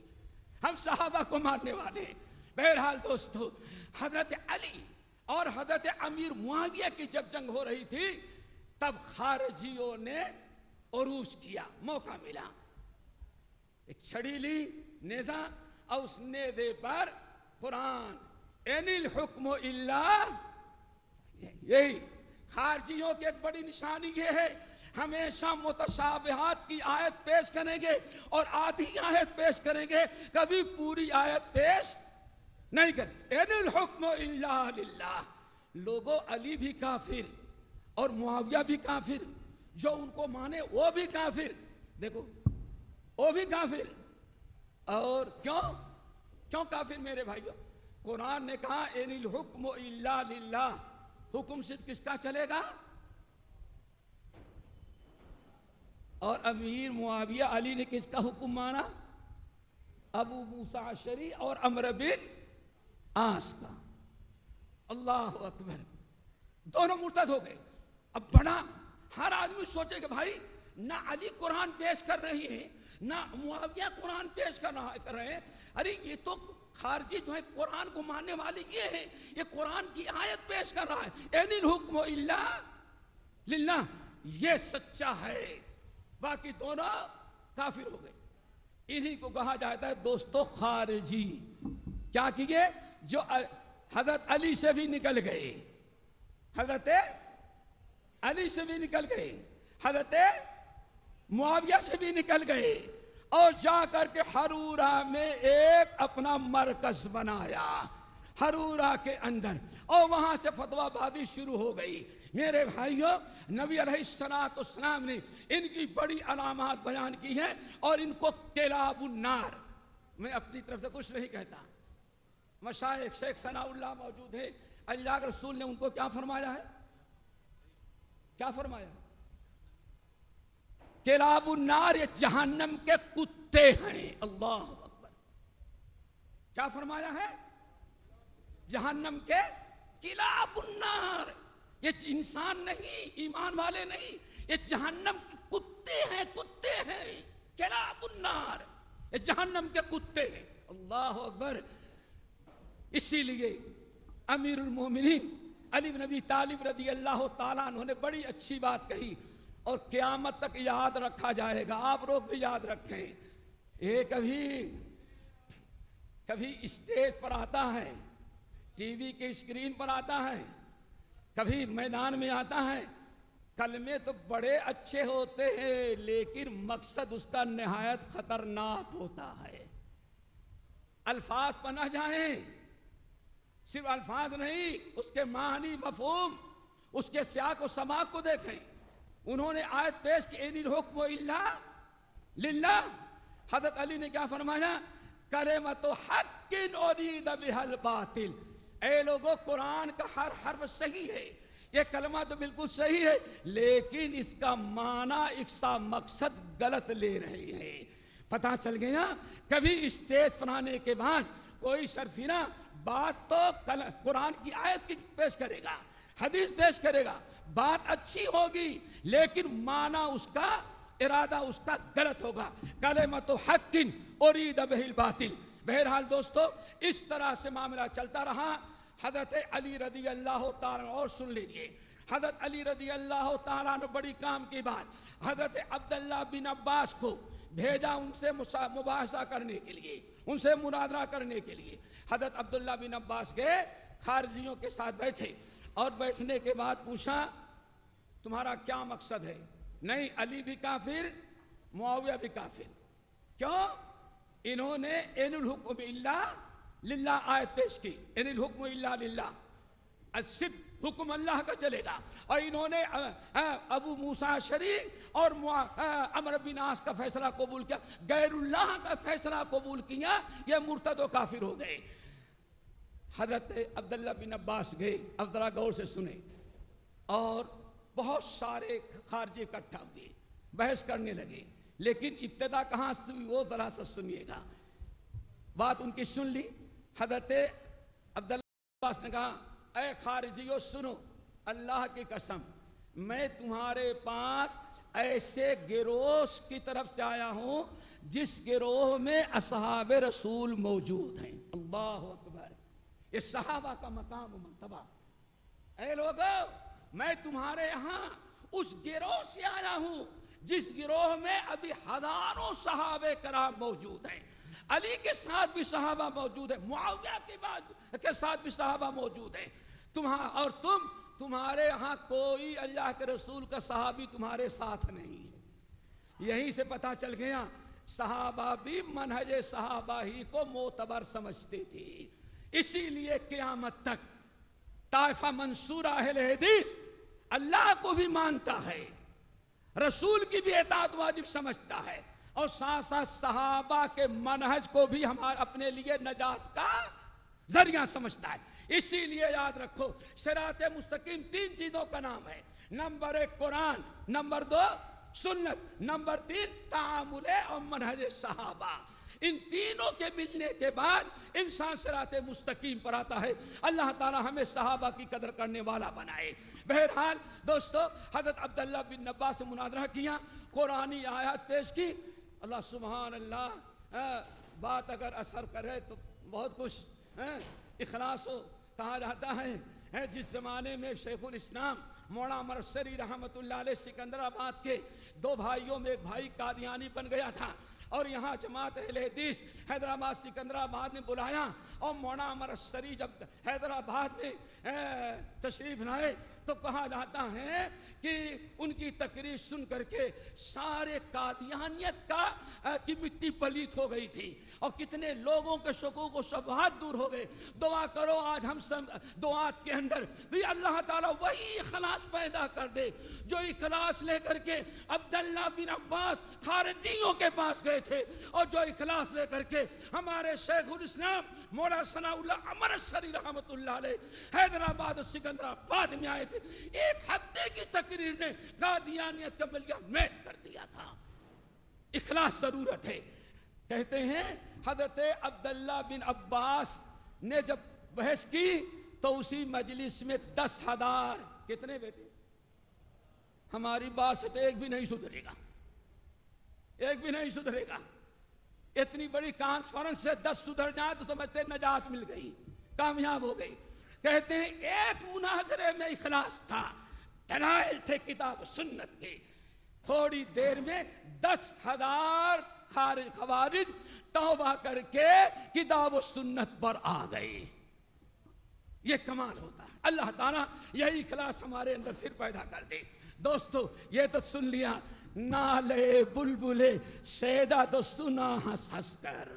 ہم صحابہ کو ماننے والے ہیں۔ بہرحال دوستو، حضرت علی اور حضرت امیر معاویہ کی جب جنگ ہو رہی تھی تب خارجیوں نے عروج کیا، موقع ملا، ایک چھڑی لی نیزہ اور اس نیزے پر قرآن ان الحکم الا، یہی خارجیوں کی ایک بڑی نشانی یہ ہے، ہمیشہ متشابہات کی آیت پیش کریں گے اور آدھی آیت پیش کریں گے، کبھی پوری آیت پیش نہیں کریں۔ ان الحکم الا للہ، لوگوں علی بھی کافر اور معاویہ بھی کافر، جو ان کو مانے وہ بھی کافر، دیکھو وہ بھی کافر۔ اور کیوں کافر میرے بھائیو؟ قرآن نے کہا ان الحکم الا للہ، حکم صرف کس کا چلے گا؟ اور امیر معاویہ علی نے کس کا حکم مانا؟ ابو موسیٰ اشعری اور عمرو بن عاص کا۔ اللہ اکبر، دونوں مرتد ہو گئے۔ اب بڑا ہر آدمی سوچے کہ بھائی نہ علی قرآن پیش کر رہی ہے نہ معاویہ قرآن پیش کر رہے ہیں، ارے یہ تو خارجی جو ہے قرآن کو ماننے والے یہ ہیں، یہ قرآن کی آیت پیش کر رہا ہے، ان الحکم الا للہ، یہ سچا ہے، باقی دونوں کافر ہو گئے۔ انہی کو کہا جاتا ہے دوستو خارجی۔ کیا کیے؟ جو حضرت علی سے بھی نکل گئے، حضرت علی سے بھی نکل گئے، حضرت معاویہ سے بھی نکل گئے، اور جا کر کے ہرورہ میں ایک اپنا مرکز بنایا، ہرورہ کے اندر، اور وہاں سے فتویٰ بازی شروع ہو گئی۔ میرے بھائیوں، نبی علیہ السلام نے ان کی بڑی علامات بیان کی ہیں، اور ان کو کلاب النار، میں اپنی طرف سے کچھ نہیں کہتا، مشائخ شیخ ثناء اللہ موجود ہیں، اللہ کے رسول نے ان کو کیا فرمایا ہے؟ کیا فرمایا؟ کلاب النار، یہ جہنم کے کتے ہیں۔ اللہ اکبر! کیا فرمایا ہے؟ جہنم کے کلاب النار، یہ انسان نہیں، ایمان والے نہیں، یہ جہنم کے کتے ہیں، کتے ہیں، کلاب النار، یہ جہنم کے کتے ہیں۔ اللہ اکبر! اسی لیے امیر المومنین علی بن ابی طالب رضی اللہ تعالیٰ عنہ نے بڑی اچھی بات کہی، اور قیامت تک یاد رکھا جائے گا، آپ لوگ بھی یاد رکھیں۔ یہ کبھی اسٹیج پر آتا ہے، ٹی وی کے اسکرین پر آتا ہے، کبھی میدان میں آتا ہے، کلمے تو بڑے اچھے ہوتے ہیں، لیکن مقصد اس کا نہایت خطرناک ہوتا ہے۔ الفاظ پر نہ جائیں، صرف الفاظ نہیں، اس کے معنی، مفہوم، اس کے سیاق و سماق کو دیکھیں۔ انہوں نے آیت پیش کی، ان الحکم الا للہ۔ حضرت علی نے کیا فرمایا؟ کلمۃ حق ارید بها الباطل۔ اے لوگوں، قرآن کا ہر حرف صحیح ہے، یہ کلمہ تو بالکل صحیح ہے، لیکن اس کا معنی، اقصا مقصد غلط لے رہے ہیں۔ پتہ چل گیا؟ کبھی اسٹیج پر آنے کے بعد کوئی سرفینا بات تو قرآن کی آیت کی پیش کرے گا، حدیث پیش کرے گا، بات اچھی ہوگی، لیکن معنی اس کا، ارادہ اس کا غلط ہوگا۔ کلمۃ حق ارید بہ الباطل۔ بہرحال دوستو، اس طرح سے معاملہ چلتا رہا۔ حضرت علی رضی اللہ تعالیٰ، اور سن لیجئے، حضرت علی رضی اللہ تعالیٰ نے بڑی کام کی بات، حضرت عبداللہ بن عباس کو بھیجا ان سے مباحثہ کرنے کے لیے، ان سے مناظرہ کرنے کے لیے۔ حضرت عبداللہ بن عباس گئے، خارجیوں کے ساتھ بیٹھے، اور بیٹھنے کے بعد پوچھا تمہارا کیا مقصد ہے؟ نہیں، علی بھی کافر، معاویہ بھی کافر۔ کیوں؟ انہوں نے ان الحکم الا للہ آیت پیش کی، ان الحکم الا للہ، صرف حکم اللہ کا چلے گا، اور انہوں نے ابو موسیٰ شریف اور عمرو بن عاص کا فیصلہ قبول کیا، غیر اللہ کا فیصلہ قبول کیا، یہ مرتد و کافر ہو گئے۔ حضرت عبداللہ بن عباس گئے، اب ذرا غور سے سنیں، اور بہت سارے خارجی اکٹھا ہوئے، بحث کرنے لگے، لیکن ابتدا کہاں سے ہوئی وہ ذرا سا سنیے گا۔ بات ان کی سن لی، حضرت عبداللہ بن عباس نے کہا اے خارجیوں سنو، اللہ کی قسم میں تمہارے پاس ایسے گروہ کی طرف سے آیا ہوں جس گروہ میں اصحاب رسول موجود ہیں۔ اللہ اکبر! یہ صحابہ کا مقام و مرتبہ۔ اے لوگو، میں تمہارے یہاں اس گروہ سے آیا ہوں جس گروہ میں ابھی ہزاروں صحابہ کرام موجود ہیں، علی کے ساتھ بھی صحابہ موجود ہیں، معاویہ کے ساتھ بھی صحابہ موجود ہیں، اور تمہارے ہاں کوئی اللہ کے رسول کا صحابی تمہارے ساتھ نہیں ہے۔ یہیں سے پتہ چل گیا صحابہ بھی منہج صحابہ ہی کو معتبر سمجھتے تھے۔ اسی لیے قیامت تک طائفہ منصورہ اہل حدیث اللہ کو بھی مانتا ہے، رسول کی بھی اطاعت واجب سمجھتا ہے، اور ساتھ ساتھ صحابہ کے منہج کو بھی ہمارے اپنے لیے نجات کا ذریعہ سمجھتا ہے۔ اسی لیے یاد رکھو، صراط مستقیم تین چیزوں کا نام ہے، نمبر 1 قرآن، نمبر 2 سنت، نمبر 3 تعامل اور منہج صحابہ۔ ان تینوں کے ملنے کے بعد انسان صراط مستقیم پر آتا ہے۔ اللہ تعالی ہمیں صحابہ کی قدر کرنے والا بنائے۔ بہرحال دوستو، حضرت عبداللہ بن عباس سے مناظرہ کیا، قرآنی آیات پیش کی۔ اللہ سبحان اللہ، بات اگر اثر کرے تو بہت کچھ اخلاص ہو۔ کہا جاتا ہے جس زمانے میں شیخ الاسلام مولانا مرسری رحمت اللہ علیہ سکندرآباد کے 2 بھائیوں میں ایک بھائی قادیانی بن گیا تھا، اور یہاں جماعت اہل حدیث حیدرآباد سکندرآباد نے بلایا، اور مولانا مرسری جب حیدرآباد میں تشریف لائے تو کہا جاتا ہے کہ ان کی تقریر سن کر کے سارے قادیانیت کی مٹی پلیت ہو گئی تھی، اور کتنے لوگوں کے شکوک و شبہات دور ہو گئے۔ دعا کرو آج ہم سب دعات کے اندر بھی اللہ تعالیٰ وہی اخلاص پیدا کر دے جو اخلاص لے کر کے عبداللہ بن عباس خارجیوں کے پاس گئے تھے، اور جو اخلاص لے کر کے ہمارے شیخ الاسلام مولانا ثناء اللہ مرسری رحمت اللہ علیہ حیدرآباد اور سکندرآباد میں آئے تھے۔ ایک ہفتے کی تقریر نے قادیانیت کا ملیہ میٹ کر دیا تھا۔ اخلاص ضرورت ہے۔ کہتے ہیں حضرت عبداللہ بن عباس نے جب بحث کی تو اسی مجلس میں 10,000 کتنے بیٹے؟ ہماری بات سے تو ایک بھی نہیں سدھرے گا، ایک بھی نہیں سدھرے گا۔ اتنی بڑی کانفرنس سے 10 سدھر جائیں تو سمجھتے نجات مل گئی، کامیاب ہو گئی۔ کہتے ہیں ایک مناظرے میں اخلاص تھا، دلائل تھے کتاب سنت کے، تھوڑی دیر میں 10,000 خوارج توبہ کر کے کتاب و سنت پر آ گئے۔ یہ کمال ہوتا ہے۔ اللہ تعالیٰ یہی اخلاص ہمارے اندر پھر پیدا کر دے۔ دوستو یہ تو سن لیا، نالے بلبلے شیدا تو سنا ہنس ہنس کر،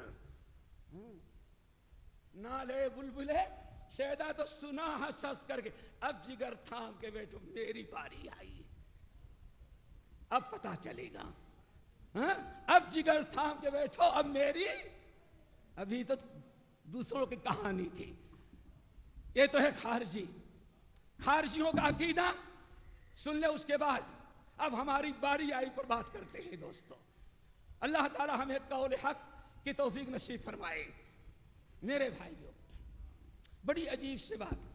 نالے بلبلے شیدا تو سنا ہنس ہنس کر کے، اب جگر تھام کے بیٹھو میری باری آئی، اب پتہ چلے گا، اب جگر تھام کے بیٹھو اب میری، ابھی تو دوسروں کی کہانی تھی۔ یہ تو ہے خارجی، خارجیوں کا عقیدہ سن لے، اس کے بعد اب ہماری باری آئی پر بات کرتے ہیں۔ دوستو اللہ تعالی ہمیں قول حق کی توفیق نصیب فرمائے۔ میرے بھائیوں بڑی عجیب سی بات،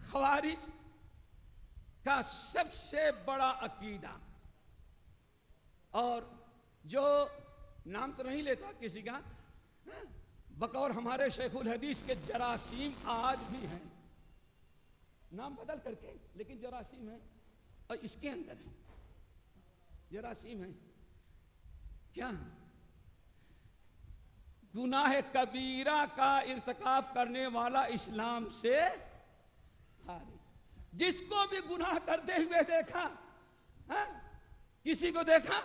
خوارج کا سب سے بڑا عقیدہ، اور جو نام تو نہیں لیتا کسی کا، بقول ہمارے شیخ الحدیث کے جراثیم آج بھی ہیں، نام بدل کر کے لیکن جراثیم ہیں، اور اس کے اندر ہیں جراثیم ہیں کیا؟ گناہ کبیرہ کا ارتکاب کرنے والا اسلام سے خارج۔ جس کو بھی گناہ کرتے ہوئے دیکھا، کسی کو دیکھا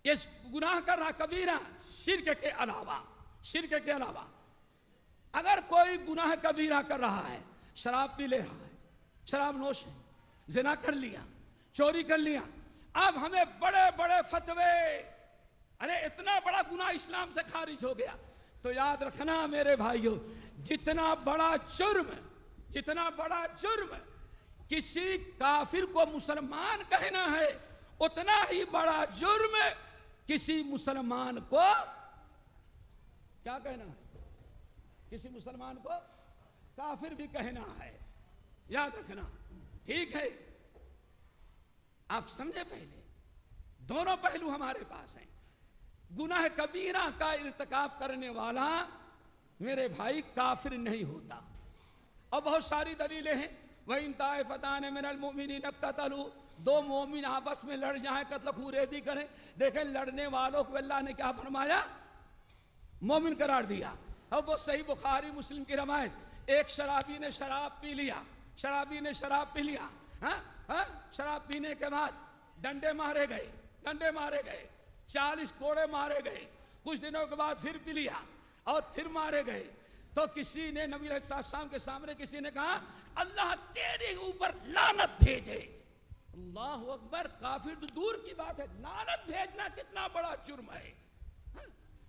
یہ گناہ کر رہا کبیرہ، شرک کے علاوہ اگر کوئی گناہ کبیرہ کر رہا ہے، شراب پی لے رہا ہے، شراب نوش ہے، زنا کر لیا، چوری کر لیا، اب ہمیں بڑے بڑے فتوے، ارے اتنا بڑا گناہ اسلام سے خارج ہو گیا۔ تو یاد رکھنا میرے بھائیوں، جتنا بڑا جرم کسی کافر کو مسلمان کہنا ہے، اتنا ہی بڑا جرم کسی مسلمان کو کیا کہنا ہے؟ کسی مسلمان کو کافر بھی کہنا ہے۔ یاد رکھنا، ٹھیک ہے؟ آپ سمجھے، پہلے دونوں پہلو ہمارے پاس ہیں۔ گناہ کبیرہ کا ارتکاب کرنے والا میرے بھائی کافر نہیں ہوتا، اور بہت ساری دلیلیں ہیں۔ وَإِن طَائِفَتَانِ مِنَ الْمُؤْمِنِينَ اقْتَتَلُوا، 2 مومن آپس میں لڑ جائیں، قتل خوریزی کریں، دیکھیں لڑنے والوں کو اللہ نے کیا فرمایا؟ مومن قرار دیا۔ اب وہ صحیح بخاری مسلم کی روایت، ایک شرابی نے شراب پی لیا، شراب پینے کے بعد ڈنڈے مارے گئے، 40 کوڑے مارے گئے، کچھ دنوں کے بعد پھر پی لیا اور پھر مارے گئے، تو کسی نے نبی علیہ السلام کے سامنے کسی نے کہا اللہ تیرے اوپر لعنت بھیجے۔ اللہ اکبر، کافر تو دور کی بات ہے، لعنت بھیجنا کتنا بڑا جرم ہے۔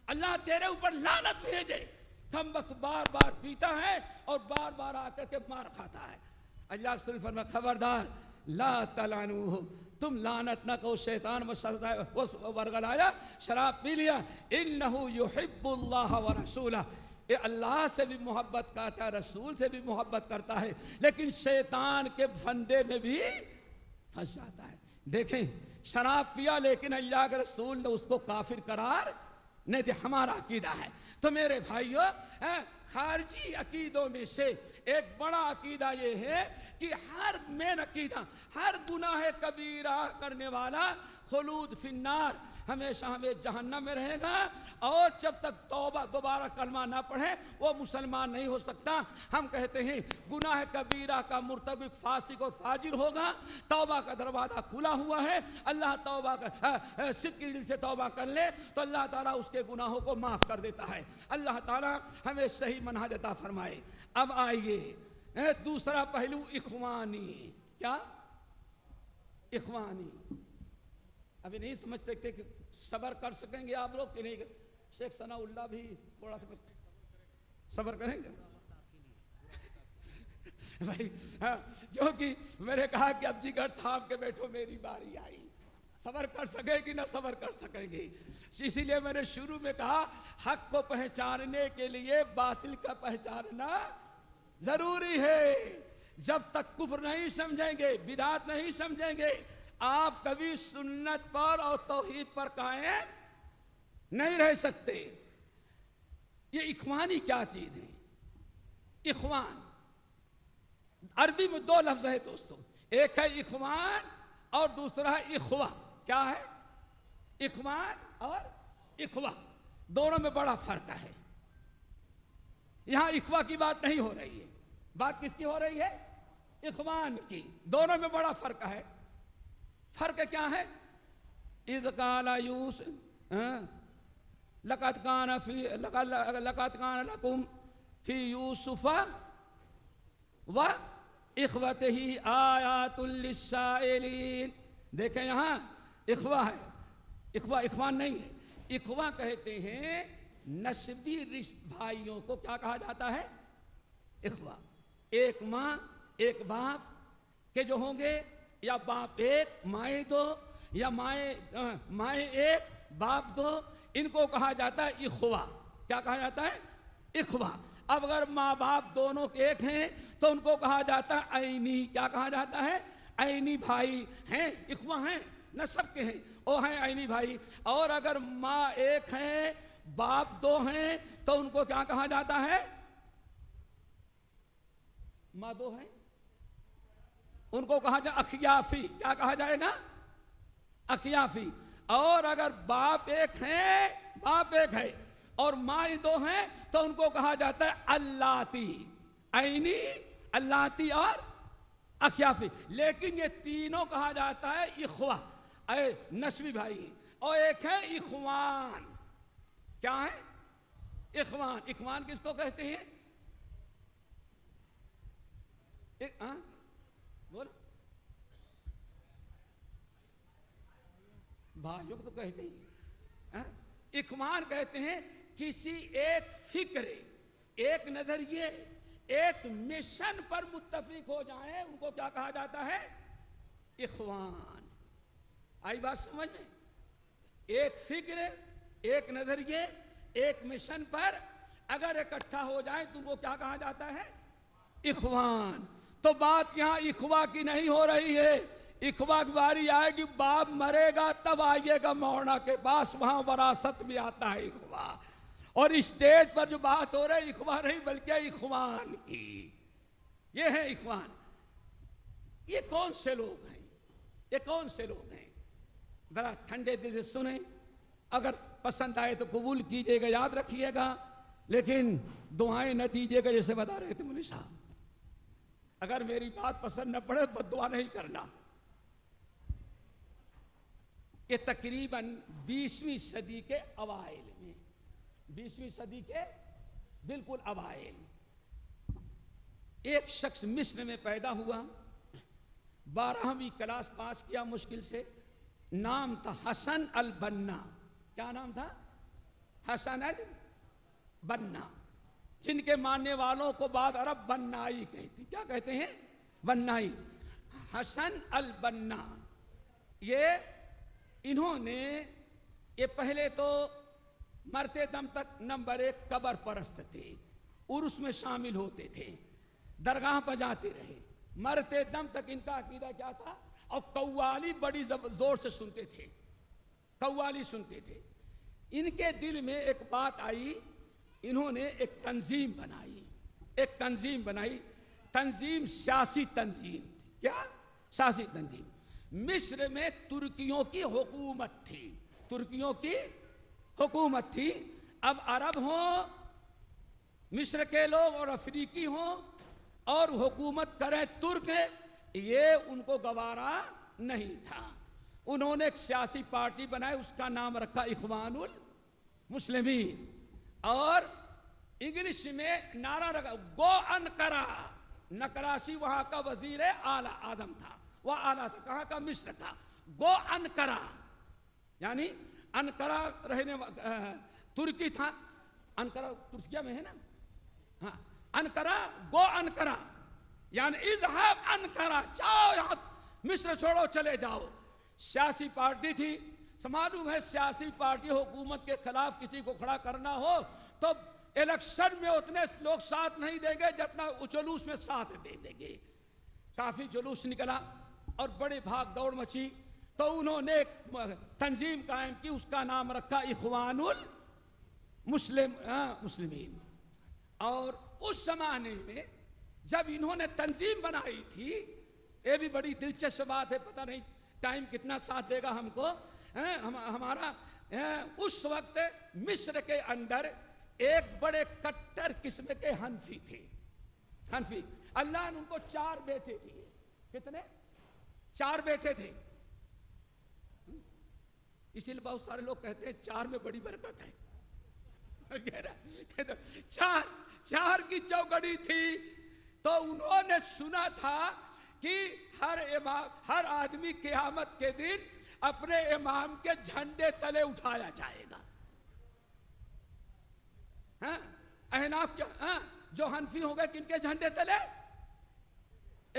اللہ تیرے اوپر لعنت بھیجے، کم وقت بار بار پیتا ہے اور بار بار آ کر کے مار کھاتا ہے۔ اللہ کے رسول فرمایا خبردار، لا تلعنوہ، تم لعنت نہ کہو، شیطان ورگلایا، شراب پی لیا، انہو یحب اللہ ورسولہ، یہ اللہ سے بھی محبت کرتا ہے، رسول سے بھی محبت کرتا ہے، لیکن شیطان کے پھندے میں بھی پھنس جاتا ہے۔ دیکھیں شراب پیا لیکن اللہ کے رسول نے اس کو کافر قرار نہیں تو ہمارا عقیدہ ہے۔ تو میرے بھائیوں، خارجی عقیدوں میں سے ایک بڑا عقیدہ یہ ہے کہ ہر مین عقیدہ، ہر گناہ کبیرہ کرنے والا خلود فی النار، ہمیشہ جہنم میں رہے گا، اور جب تک توبہ دوبارہ کلمہ نہ پڑھے وہ مسلمان نہیں ہو سکتا۔ ہم کہتے ہیں گناہ کبیرہ کا مرتکب فاسق اور فاجر ہوگا، توبہ کا دروازہ کھلا ہوا ہے، اللہ توبہ کا صدق دل سے توبہ کر لے تو اللہ تعالیٰ اس کے گناہوں کو معاف کر دیتا ہے۔ اللہ تعالیٰ ہمیں صحیح منہج عطا فرمائے۔ اب آئیے دوسرا پہلو، اخوانی۔ کیا؟ اخوانی۔ ابھی نہیں سمجھتے تھے کہ صبر کر سکیں گے آپ لوگ کہ نہیں؟ شیخ ثناء اللہ بھی تھوڑا سا صبر کریں گے بھائی؟ جو کہ میں نے کہا کہ اب جگر تھام کے بیٹھو، میری باری آئی۔ صبر کر سکے کہ نہ صبر کر سکیں گے؟ اسی لیے میں نے شروع میں کہا حق کو پہچاننے کے لیے باطل کا پہچاننا ضروری ہے۔ جب تک کفر نہیں سمجھیں گے، بدعت نہیں سمجھیں گے، آپ کبھی سنت پر اور توحید پر قائم نہیں رہ سکتے۔ یہ اخوانی کیا چیز ہے؟ اخوان عربی میں دو لفظ ہے دوستو، ایک ہے اخوان اور دوسرا ہے اخوہ۔ کیا ہے؟ اخوان اور اخوہ، دونوں میں بڑا فرق ہے۔ یہاں اخوہ کی بات نہیں ہو رہی ہے، بات کس کی ہو رہی ہے؟ اخوان کی۔ دونوں میں بڑا فرق ہے۔ فرق کیا ہے؟ اذ قال یوسف لقد کان لکم فی یوسف و اخوتہ آیات للسائلین۔ دیکھیں یہاں اخوہ ہے، اخوہ اخوان نہیں ہے۔ اخوہ کہتے ہیں نسبی بھائیوں کو کیا کہا جاتا ہے؟ اخوہ۔ ایک ماں ایک باپ کے جو ہوں گے، یا باپ ایک مائیں دو، یا مائیں ایک باپ دو، ان کو کہا جاتا ہے اخوہ۔ کیا کہا جاتا ہے؟ اخوہ۔ اب اگر ماں باپ دونوں ایک ہیں تو ان کو کہا جاتا ہے عینی۔ کیا کہا جاتا ہے؟ عینی بھائی ہیں، اخوہ ہیں، نسب کے ہیں، وہ ہیں عینی بھائی۔ اور اگر ماں ایک ہیں باپ دو ہیں تو ان کو کیا کہا جاتا ہے؟ ماں دو ہیں، ان کو کہا جائے اخیافی۔ کیا کہا جائے گا؟ اخیافی۔ اور اگر باپ ایک ہے اور ماں دو ہیں تو ان کو کہا جاتا ہے اللاتی، عینی، اللاتی اور اخیافی۔ لیکن یہ تینوں کہا جاتا ہے اخوہ، نسبی بھائی، اور ایک ہے اخوان۔ کیا ہے؟ اخوان۔ اخوان کس کو کہتے ہیں؟ بول بھائیوں کو تو کہتے ہیں۔ اخوان کہتے ہیں کسی ایک فکر، ایک نظریے، ایک مشن پر متفق ہو جائیں، ان کو کیا کہا جاتا ہے؟ اخوان۔ آئی بات سمجھ میں؟ ایک فکر، ایک نظریے، ایک مشن پر اگر اکٹھا ہو جائیں تو ان کو کیا کہا جاتا ہے؟ اخوان۔ تو بات یہاں اخوہ کی نہیں ہو رہی ہے۔ اخوہ کی باری آئے گی، باپ مرے گا تب آئیے گا مولانا کے پاس، وہاں وراثت میں آتا ہے اخوہ۔ اور اسٹیج پر جو بات ہو رہی ہے اخوہ نہیں بلکہ اخوان کی۔ یہ ہے اخوان۔ یہ کون سے لوگ ہیں؟ یہ کون سے لوگ ہیں؟ ذرا ٹھنڈے دل سے سنیں، اگر پسند آئے تو قبول کیجئے گا، یاد رکھیے گا، لیکن دعائیں نہ دیجئے گا جیسے بتا رہے تھے مولوی صاحب۔ اگر میری بات پسند نہ پڑے بد دعا نہیں کرنا۔ یہ تقریباً 20ویں صدی کے اوائل میں، 20ویں صدی کے بالکل اوائل، ایک شخص مصر میں پیدا ہوا، 12ویں کلاس پاس کیا مشکل سے، نام تھا حسن البنا۔ کیا نام تھا؟ حسن البنا، جن کے ماننے والوں کو بعد عرب بنائی کہتے۔ کیا کہتے ہیں؟ بنائی۔ حسن البنا، انہوں نے یہ پہلے تو مرتے دم تک نمبر 1 قبر پرست تھے، عرس میں شامل ہوتے تھے، درگاہ پر جاتے رہے، مرتے دم تک ان کا عقیدہ کیا تھا، اور قوالی بڑی زور سے سنتے تھے، قوالی سنتے تھے۔ ان کے دل میں ایک بات آئی، انہوں نے ایک تنظیم بنائی، تنظیم سیاسی تنظیم. کیا؟ سیاسی تنظیم. مصر میں ترکیوں کی حکومت تھی. اب عرب ہوں، مصر کے لوگ اور افریقی ہوں اور حکومت کریں ترک، یہ ان کو گوارا نہیں تھا. انہوں نے ایک سیاسی پارٹی بنائی، اس کا نام رکھا اخوان المسلمین، اور انگلش میں نعرہ رکھا گو انقرہ. نقراشی وہاں کا وزیر اعلیٰ آدم تھا، وہ اعلیٰ تھا، کہاں کا؟ مصر کا. گو انقرہ یعنی انقرہ رہنے ترکی تھا. انقرہ ترکیہ میں ہے نا. ہاں، انقرہ، گو انقرہ یعنی اذهب انقرہ، جاؤ یہاں، مصر چھوڑو چلے جاؤ. سیاسی پارٹی تھی. معلوم ہے سیاسی پارٹی حکومت کے خلاف کسی کو کھڑا کرنا ہو تو الیکشن میں اتنے لوگ ساتھ نہیں دیں گے جتنا جلوس میں ساتھ دے دیں گے. کافی جلوس نکلا اور بڑی بھاگ دوڑ مچی، تو انہوں نے ایک تنظیم قائم کی، اس کا نام رکھا اخوان المسلمین. اور اس زمانے میں جب انہوں نے تنظیم بنائی تھی، یہ بھی بڑی دلچسپ بات ہے، پتہ نہیں ٹائم کتنا ساتھ دے گا ہم کو. ہمارا اس وقت مصر کے اندر ایک بڑے کٹر قسم کے حنفی تھے. حنفی. اللہ نے ان کو 4 بیٹے دیے. کتنے؟ 4 بیٹے تھے. اسی لیے بہت سارے لوگ کہتے ہیں 4 میں بڑی برکت ہے. 4 کی چوکڑی تھی. تو انہوں نے سنا تھا کہ ہر آدمی قیامت کے دن اپنے امام کے جھنڈے تلے اٹھایا جائے گا. احناف کیا جو حنفی ہو گئے کن کے جھنڈے تلے؟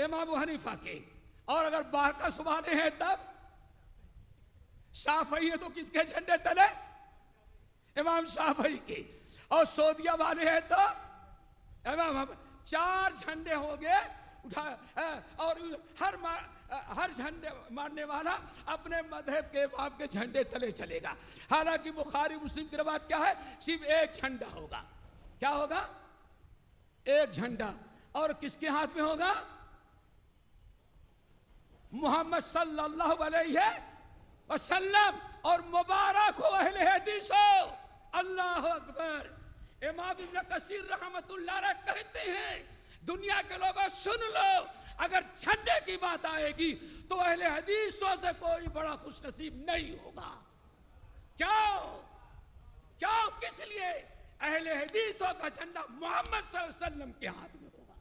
امام حنیفہ کے. اور اگر باہر کا سبحانے ہیں تب شافعی ہے تو کس کے جھنڈے تلے؟ امام شافعی کے. اور سعودیہ والے ہیں تو امام. 4 جھنڈے ہو گئے اٹھا. اور ہر جھنڈے مارنے والا اپنے مذہب کے امام کے جھنڈے تلے چلے گا. حالانکہ بخاری مسلم کی روایت کیا ہے؟ صرف ایک جھنڈا ہوگا. کیا ہوگا؟ ایک جھنڈا. اور کس کے ہاتھ میں ہوگا؟ محمد صلی اللہ علیہ وسلم. اور مبارک ہو اہل حدیث ہو. اللہ اکبر. امام ابن کثیر رحمت اللہ علیہ کہتے ہیں دنیا کے لوگوں سن لو، اگر جھنڈے کی بات آئے گی تو اہل حدیثوں سے کوئی بڑا خوش نصیب نہیں ہوگا. کیوں؟ کس لیے؟ اہل حدیثوں کا جھنڈا محمد صلی اللہ علیہ وسلم کے ہاتھ میں ہوگا.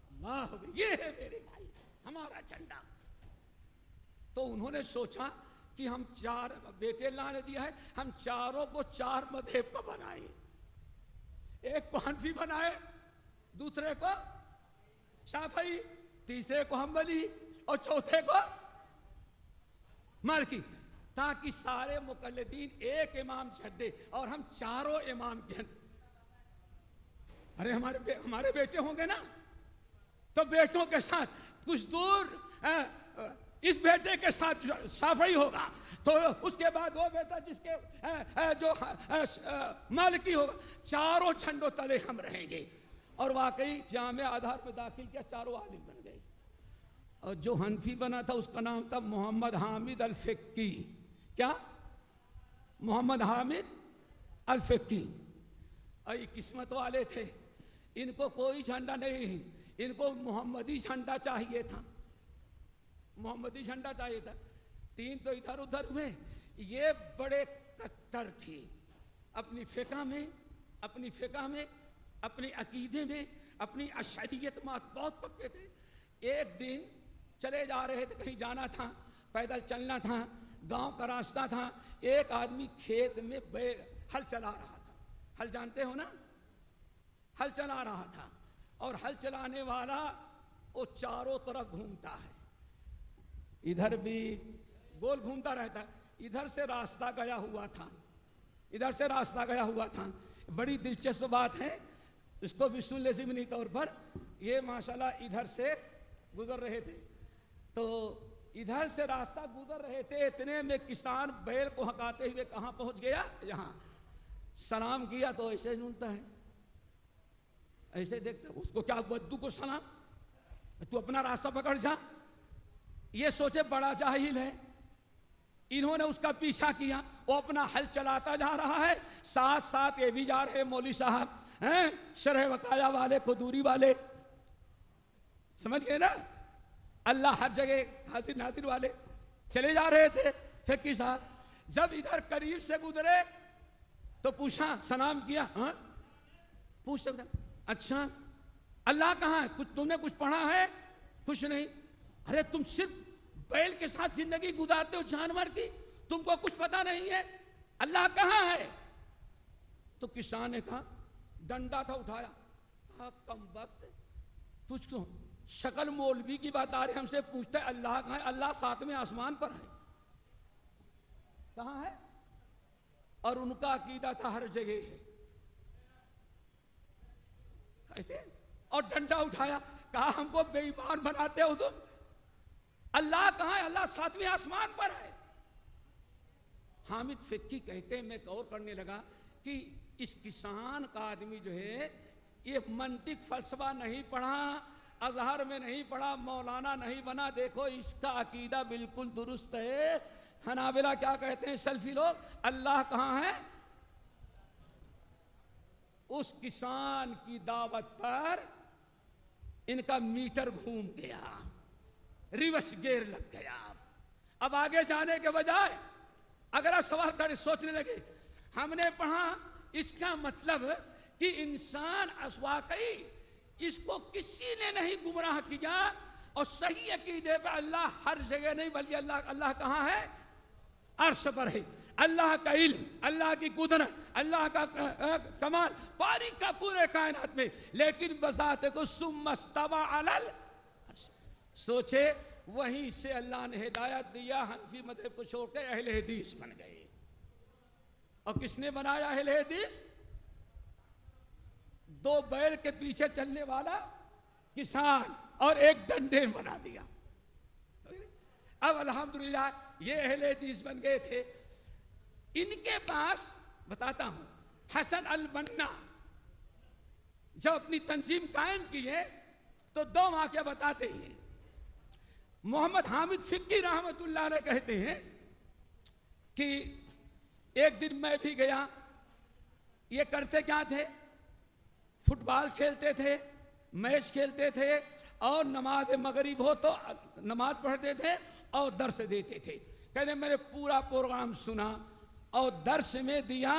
اللہ، یہ ہے میرے بھائی ہمارا جھنڈا. تو انہوں نے سوچا کہ ہم 4 بیٹے اللہ نے دیا ہے، ہم چاروں کو 4 مذہب کا بنائیں. ایک کو حنفی بنائے، دوسرے کو شافعی، تیسرے کو حنبلی اور چوتھے کو مالکی، تاکہ سارے مقلدین ایک امام چھڈے اور ہم 4 امام کے. ارے ہمارے بیٹے ہوں گے نا، تو بیٹوں کے ساتھ کچھ دور اس بیٹے کے ساتھ شافعی ہوگا، تو اس کے بعد وہ بیٹا جس کے جو مالکی ہوگا. 4 جھنڈوں تلے ہم رہیں گے. اور واقعی جامع آدھار پہ داخل کیا، 4 عالم بن گئے. اور جو حنفی بنا تھا اس کا نام تھا محمد حامد الفقی. کیا؟ محمد حامد الفقی. اور یہ قسمت والے تھے، ان کو کوئی جھنڈا نہیں، ان کو محمدی جھنڈا چاہیے تھا. محمدی جھنڈا چاہیے تھا. 3 تو ادھر ادھر ہوئے. یہ بڑے کٹر تھے اپنی فقہ میں، اپنی عقیدے میں، اپنی اشعریت میں بہت پکے تھے. ایک دن چلے جا رہے تھے، کہیں جانا تھا، پیدل چلنا تھا، گاؤں کا راستہ تھا. ایک آدمی کھیت میں ہل چلا رہا تھا. ہل جانتے ہو نا؟ ہل چلا رہا تھا. اور ہل چلانے والا وہ چاروں طرف گھومتا ہے، ادھر بھی گول گھومتا رہتا ہے. ادھر سے راستہ گیا ہوا تھا. بڑی دلچسپ بات ہے، اس کو بھی سن لے ضمنی طور پر. یہ ماشاءاللہ ادھر سے گزر رہے تھے تو ادھر سے راستہ گزر رہے تھے، اتنے میں کسان بیل کو ہکاتے ہوئے کہاں پہنچ گیا؟ یہاں سلام کیا تو ایسے سنتا ہے، ایسے دیکھتا اس کو، کیا بدو کو سلام، تو اپنا راستہ پکڑ جا. یہ سوچے بڑا جاہل ہے. انہوں نے اس کا پیچھا کیا، وہ اپنا حل چلاتا جا رہا ہے، ساتھ ساتھ یہ بھی جا رہے مولوی صاحب ہیں شرح وقایا والے، قدوری والے، سمجھ گئے نا، اللہ ہر جگہ حاضر ناظر والے چلے جا رہے تھے. فقی صاحب جب ادھر قریب سے گزرے تو پوچھا، سلام کیا، ہاں پوچھتے اچھا اللہ کہاں ہے؟ کچھ تم نے کچھ پڑھا ہے؟ کچھ نہیں. ارے تم صرف بیل کے ساتھ زندگی گزارتے ہو جانور کی، تم کو کچھ پتا نہیں ہے؟ اللہ کہاں ہے؟ تو کسان نے کہا، ڈنڈا تھا اٹھایا، کم وقت تجھ کو شکل مولوی کی بات آ رہی، ہم سے پوچھتے اللہ کہاں ہے؟ اللہ ساتویں آسمان پر ہے. کہاں ہے؟ اور ان کا عقیدہ تھا ہر جگہ ہے. اور ڈنڈا اٹھایا، کہا ہم کو بے ایمان بناتے ہو تم، اللہ کہاں ہے؟ اللہ ساتویں آسمان پر ہے. حامد فقی کہتے ہیں، میں غور کرنے لگا کہ اس کسان کا آدمی جو ہے یہ منطق فلسفہ نہیں پڑھا، ازہر میں نہیں پڑھا، مولانا نہیں بنا. دیکھو اس کا عقیدہ بالکل درست ہے. حنابلہ کیا کہتے ہیں سلفی لوگ؟ اللہ کہاں ہے؟ اس کسان کی دعوت پر ان کا میٹر گھوم گیا، ریورس گیئر لگ گیا. اب آگے جانے کے بجائے اگر آپ سوال کریں، سوچنے لگے، ہم نے پڑھا اس کا مطلب کہ انسان واقعی اس کو کسی نے نہیں گمراہ کیا، اور صحیح عقیدے پہ اللہ ہر جگہ نہیں، بلکہ اللہ کہاں ہے؟ عرش پر ہے. اللہ کا علم، اللہ کی قدرت، اللہ کا کمال پاری کا پورے کائنات میں، لیکن بذات کو ثم استوى علی العرش. سوچے وہیں سے اللہ نے ہدایت دیا، حنفی مذہب کو چھوڑ کے اہل حدیث بن گئے. اور کس نے بنایا اہل حدیث؟ دو بیل کے پیچھے چلنے والا کسان اور ایک ڈنڈے بنا دیا. اب الحمدللہ یہ اہل حدیث بن گئے تھے. ان کے پاس بتاتا ہوں، حسن البنا جب اپنی تنظیم قائم کی ہے تو دو واقعہ بتاتے ہیں. محمد حامد فقی رحمت اللہ علیہ کہتے ہیں کہ ایک دن میں بھی گیا. یہ کرتے کیا تھے؟ فٹ بال کھیلتے تھے، میچ کھیلتے تھے، اور نماز مغرب ہو تو نماز پڑھتے تھے اور درس دیتے تھے. کہتے میں نے پورا پروگرام سنا اور درس میں دیا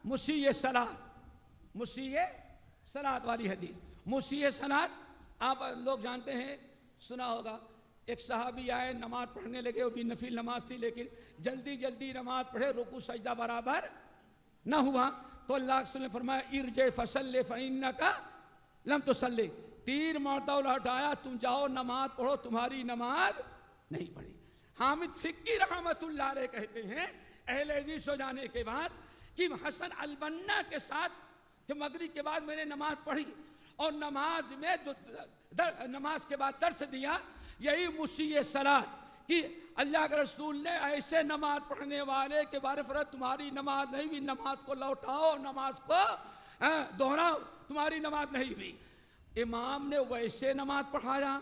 مسیح صلاۃ والی حدیث. مسیح صلاۃ آپ لوگ جانتے ہیں، سنا ہوگا. ایک صحابی آئے، نماز پڑھنے لگے، وہ بھی نفل نماز تھی، لیکن جلدی جلدی نماز پڑھے، رکوع سجدہ برابر نہ ہوا تو اللہ کے رسول نے فرمایا ارجع فصلی فإنک لم تصلی. 3 مرتبہ لوٹایا، تم جاؤ نماز پڑھو، تمہاری نماز نہیں پڑھی. حامد فقی رحمت اللہ علیہ کہتے ہیں اہل حدیث ہو جانے کے بعد کہ حسن البنا کے ساتھ کہ مغرب کے بعد میں نے نماز پڑھی اور نماز میں جو نماز کے بعد درس دیا، یہی مسیح صلاۃ کہ اللہ کے رسول نے ایسے نماز پڑھنے والے کے بارے میں تمہاری نماز نہیں ہوئی، نماز کو لوٹاؤ، نماز کو دوہراؤ، تمہاری نماز نہیں ہوئی. امام نے ویسے نماز پڑھایا،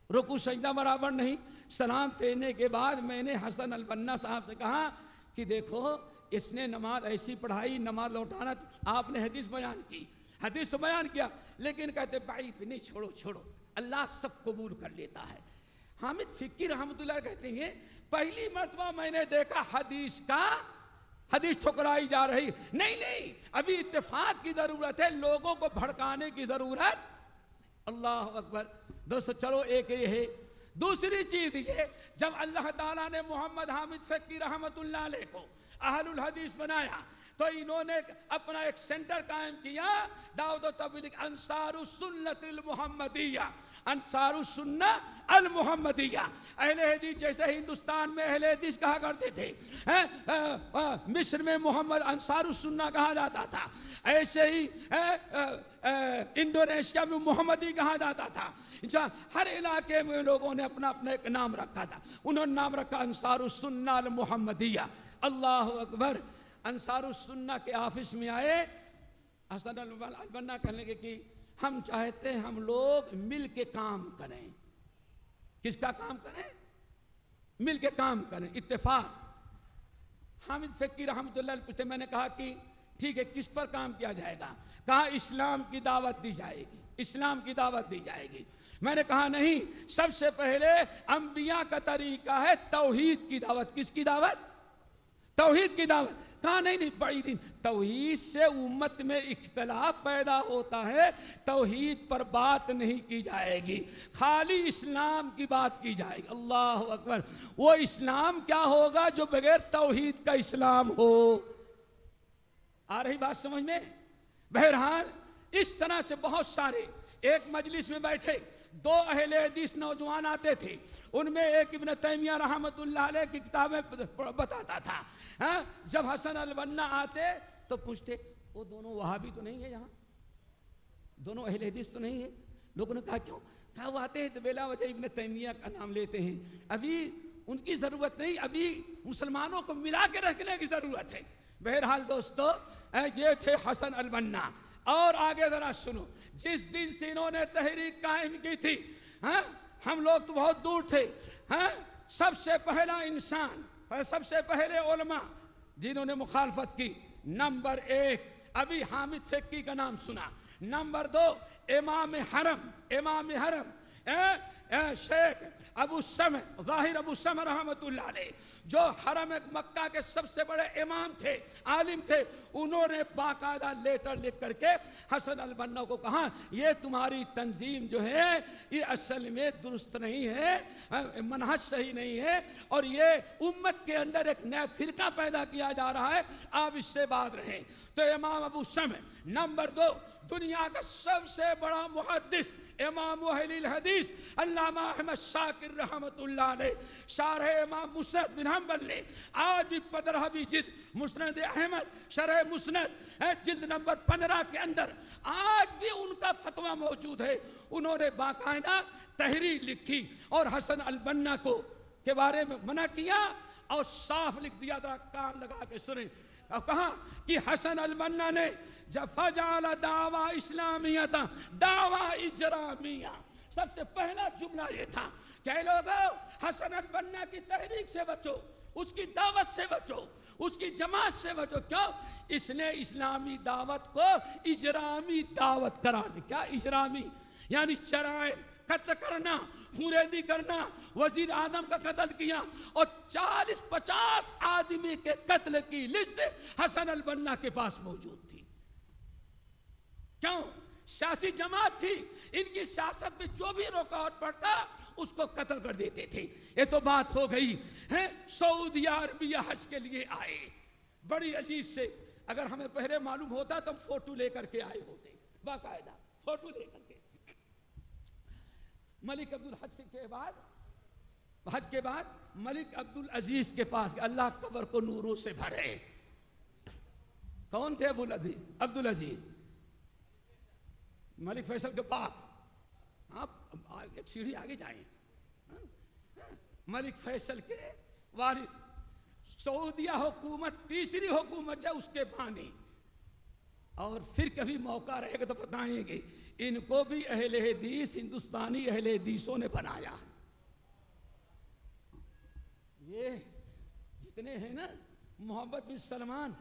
رکوع سجدہ برابر نہیں. سلام پھیرنے کے بعد میں نے حسن البنا صاحب سے کہا کہ دیکھو اس نے نماز ایسی پڑھائی، نماز لوٹانا. آپ نے حدیث بیان کی، حدیث تو بیان کیا، لیکن کہتے بعید نہیں، چھوڑو، اللہ سب قبول کر لیتا ہے. حامد فقی رحمت اللہ کہتے ہیں پہلی مرتبہ میں نے دیکھا حدیث ٹھکرائی جا رہی. نہیں، ابھی اتفاق کی ضرورت ہے، لوگوں کو بھڑکانے کی ضرورت. اللہ اکبر. دوستو چلو ایک یہ ہے. دوسری چیز یہ، جب اللہ تعالیٰ نے محمد حامد فقی رحمت اللہ علیہ کو اہل الحدیث بنایا تو انہوں نے اپنا ایک سینٹر قائم کیا، دعوت و تبلیغ انصار السنت المحمدیہ. انصار السنہ المحمدیہ. اہل حدیث جیسے ہندوستان میں اہل حدیث کہا کرتے تھے, مصر میں محمد انصار السنہ کہا جاتا تھا, ایسے ہی انڈونیشیا میں محمدی کہا جاتا تھا. ہر علاقے میں لوگوں نے اپنا اپنا ایک نام رکھا تھا. انہوں نے نام رکھا انصار السنہ المحمدیہ. اللہ اکبر. انصار السنہ کے آفس میں آئے حسن البنا, کہنے لگے کہ ہم چاہتے ہیں ہم لوگ مل کے کام کریں. کس کا کام کریں؟ مل کے کام کریں, اتفاق. حامد فقی رحمۃ اللہ علیہ پوچھتے, میں نے کہا کہ ٹھیک ہے, کس پر کام کیا جائے گا؟ کہا اسلام کی دعوت دی جائے گی, اسلام کی دعوت دی جائے گی. میں نے کہا نہیں, سب سے پہلے انبیاء کا طریقہ ہے توحید کی دعوت. کس کی دعوت؟ توحید کی دعوت. کہا نہیں بڑی دن, توحید سے امت میں اختلاف پیدا ہوتا ہے, توحید پر بات نہیں کی جائے گی, خالی اسلام کی بات کی جائے گی. اللہ اکبر. وہ اسلام کیا ہوگا جو بغیر توحید کا اسلام ہو؟ آ رہی بات سمجھ میں؟ بہرحال اس طرح سے بہت سارے ایک مجلس میں بیٹھے, دو اہل حدیث نوجوان آتے تھے. ان میں ایک ابن تیمیہ رحمۃ اللہ علیہ کی کتابیں بتاتا تھا. جب حسن البنا آتے تو پوچھتے, وہ دونوں وہابی تو نہیں ہے یہاں؟ دونوں اہل حدیث تو نہیں ہے؟ لوگوں نے کہا کیوں؟ کہا وہ آتے ہیں تو بلا وجہ ابن تیمیہ کا نام لیتے ہیں. ابھی ان کی ضرورت نہیں, ابھی مسلمانوں کو ملا کے رکھنے کی ضرورت ہے. بہرحال دوستو, یہ تھے حسن البنا. اور آگے ذرا سنو, جس دن سے انہوں نے تحریک قائم کی تھی, ہم لوگ تو بہت دور تھے. سب سے پہلا انسان, سب سے پہلے علماء جنہوں نے مخالفت کی, نمبر 1 ابھی حامد فقی کا نام سنا. نمبر 2 امام حرم شیخ ابو سمع, ظاہر ابو سمع رحمت اللہ علیہ, جو حرم مکہ کے سب سے بڑے امام تھے, عالم تھے. انہوں نے باقاعدہ لیٹر لکھ کر کے حسن البنا کو کہا, یہ تمہاری تنظیم جو ہے یہ اصل میں درست نہیں ہے, منہج صحیح نہیں ہے, اور یہ امت کے اندر ایک نیا فرقہ پیدا کیا جا رہا ہے, آپ اس سے بعد رہیں. تو امام ابو سمع. نمبر 2 دنیا کا سب سے بڑا محدث امام اہل الحدیث علامہ احمد شاکر رحمت اللہ علیہ, شارح امام مسند بن حنبل نے آج بھی 15ویں جلد مسند احمد شرح مسند جلد نمبر 15 کے اندر آج بھی ان کا فتویٰ موجود ہے. انہوں نے باقاعدہ تحریر لکھی اور حسن البنا کو کے بارے میں منع کیا اور صاف لکھ دیا. ذرا کان لگا کے سنیں. اور کہا کہ حسن البنا نے جب فجعل دعویٰ اسلامیہ دعویٰ اجرامیہ, سب سے پہلا جملہ یہ تھا کہ لوگوں حسن البنا کی تحریک سے بچو, اس کی دعوت سے بچو, اس کی جماعت سے بچو. کیوں؟ اس نے اسلامی دعوت کو اجرامی دعوت قرار دیا. کیا اجرامی؟ یعنی شرائع, قتل کرنا, خوریزی کرنا, وزیر اعظم کا قتل کیا, اور 40-50 آدمی کے قتل کی لسٹ حسن البنا کے پاس موجود تھی. کیوں؟ سیاسی جماعت تھی, ان کی سیاست میں جو بھی رکاوٹ پڑتا اس کو قتل کر دیتے تھے. یہ تو بات ہو گئی ہے. سعودی عربیہ حج کے لیے آئے, بڑی عجیب سے. اگر ہمیں پہلے معلوم ہوتا تو ہم فوٹو لے کر کے آئے ہوتے, باقاعدہ فوٹو لے کر کے. ملک عبدالحج کے بعد ملک عبدالعزیز کے پاس, اللہ قبر کو نوروں سے بھرے. کون تھے عبدالعزیز؟ ملک فیصل کے باپ. آپ ایک سیڑھی آگے جائیں. ملک فیصل کے والد, سعودیہ حکومت تیسری حکومت ہے اس کے بانی. اور پھر کبھی موقع رہے گا تو بتائیں گے, ان کو بھی اہل حدیث, ہندوستانی اہل حدیثوں نے بنایا. یہ جتنے ہیں نا, محمد بن سلمان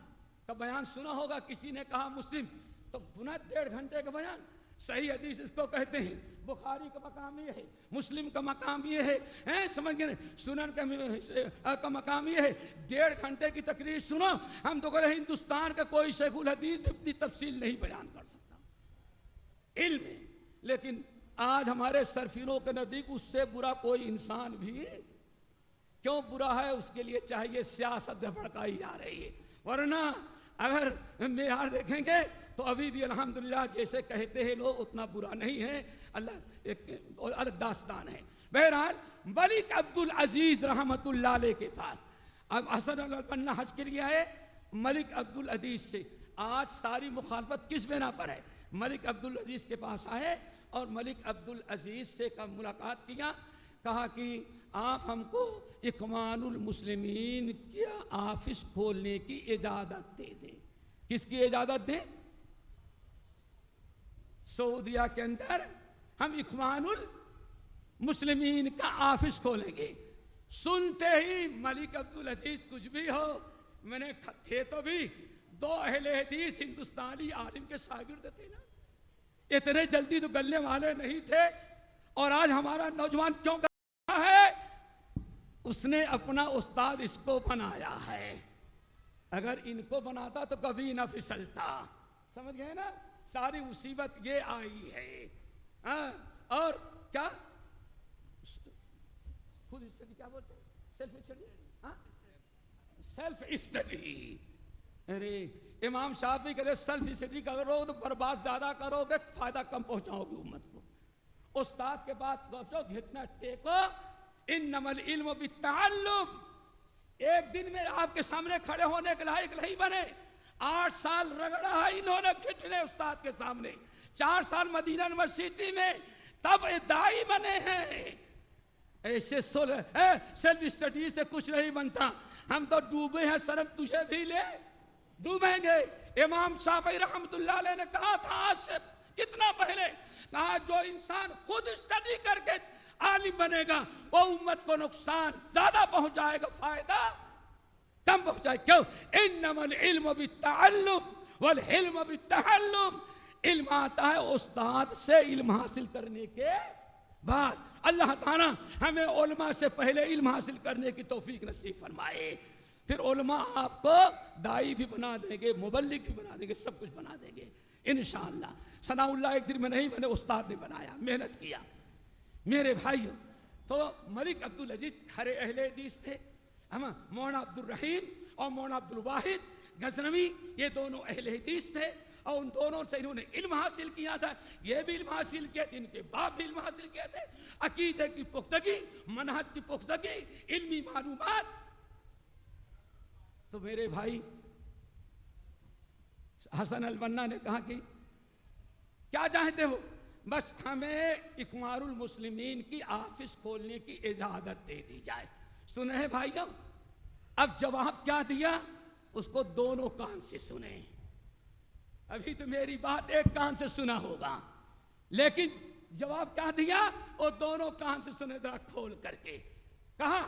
کا بیان سنا ہوگا, کسی نے کہا مسلم تو پناہ 1.5 گھنٹے کا بیان. صحیح حدیث اس کو کہتے ہیں. بخاری کا مقام یہ ہے, مسلم کا مقام یہ ہے, سمجھ گئے, سنن کا مقام یہ ہے. 1.5 گھنٹے کی تقریر سنو. ہم تو کہتے ہیں ہندوستان کا کوئی شیخ الحدیث میں اپنی تفصیل نہیں بیان کر سکتا علم ہے, لیکن آج ہمارے سرفینوں کے نزدیک اس سے برا کوئی انسان بھی کیوں برا ہے, اس کے لیے چاہیے سیاست بھڑکائی جا رہی ہے. ورنہ اگر معیار دیکھیں گے تو ابھی بھی الحمدللہ جیسے کہتے ہیں لوگ اتنا برا نہیں ہے، اللہ ایک الگ داستان ہے۔ بہرحال ملک عبدالعزیز رحمت اللہ علیہ کے پاس اب حسن البنا حج کے لیے آئے ملک عبدالعزیز سے۔ آج ساری مخالفت کس بنا پر ہے؟ ملک عبدالعزیز کے پاس آئے اور ملک عبدالعزیز سے ملاقات کیا، کہا کہ آپ ہم کو اخوان المسلمین کا آفس کھولنے کی اجازت دے دیں۔ کس کی اجازت دیں؟ سعودیہ کے اندر ہم اخوان المسلمین کا آفس کھولیں گے۔ سنتے ہی ملک عبدالعزیز کچھ بھی ہو، میں نے تھے تو بھی 2 اہل حدیث ہندوستانی عالم کے شاگرد تھے نا، اتنے جلدی تو گلنے والے نہیں تھے۔ اور آج ہمارا نوجوان کیوں کر رہا ہے؟ اس نے اپنا استاد اس کو بنایا ہے، اگر ان کو بناتا تو کبھی نہ پھسلتا۔ سمجھ گئے نا؟ ساری مصیبت یہ آئی ہے۔ اور کیا خود اسٹڈی کیا بولتے ہیں؟ Self study, self study. ارے امام شافعی کہتے سیلف اسٹڈی کرو تو برباد زیادہ کرو گے، فائدہ کم پہنچاؤ گے امت کو۔ استاد کے بعد پہنچو، گھٹنا ٹیکو، انما العلم بالتعلم۔ ایک دن میں آپ کے سامنے کھڑے ہونے کے لائق نہیں بنے، 8 سال رگڑا ہے انہوں نے گھٹنے استاد کے سامنے، 4 سال مدینہ یونیورسٹی میں، تب دائی بنے ہیں۔ ایسے سیلف اسٹڈی سے کچھ نہیں بنتا، ہم تو ڈوبے ہیں، شرم تجھے بھی لے ڈوبیں گے۔ امام شافعی رحمت اللہ علیہ نے کہا تھا آج سے کتنا پہلے، کہا جو انسان خود اسٹڈی کر کے عالم بنے گا وہ امت کو نقصان زیادہ پہنچائے گا، فائدہ کم پہنچائے۔ کیوں؟ انما العلم بالتعلم والحلم بالتحلم۔ علم آتا ہے استاد سے علم حاصل کرنے کے بعد۔ اللہ تعالیٰ ہمیں علماء سے پہلے علم حاصل کرنے کی توفیق نصیب فرمائے، پھر علماء آپ کو دائی بھی بنا دیں گے، مبلغ بھی بنا دیں گے، سب کچھ بنا دیں گے انشاءاللہ۔ ثناء اللہ ایک دن میں نہیں بنے، استاد نے بنایا، محنت کیا۔ میرے بھائیوں، تو ملک عبدالعزیز کھڑے اہل حدیث تھے، مولانا عبدالرحیم اور مولانا عبدالواحد غزنوی، یہ دونوں اہل حدیث تھے، اور ان دونوں سے انہوں نے علم حاصل کیا تھا۔ یہ بھی علم حاصل کیا تھے، ان کے باپ بھی علم حاصل کیا تھے، عقیدے کی پختگی، منہج کی پختگی، علمی معلومات۔ تو میرے بھائی حسن البنا نے کہا کہ کیا چاہتے ہو؟ بس ہمیں اخوان المسلمین کی آفس کھولنے کی اجازت دے دی جائے۔ سنے بھائیوں، اب جواب کیا دیا اس کو دونوں کان سے سنیں۔ ابھی تو میری بات ایک کان سے سنا ہوگا، لیکن جواب کیا دیا وہ دونوں کان سے سنے، ذرا کھول کر کے۔ کہا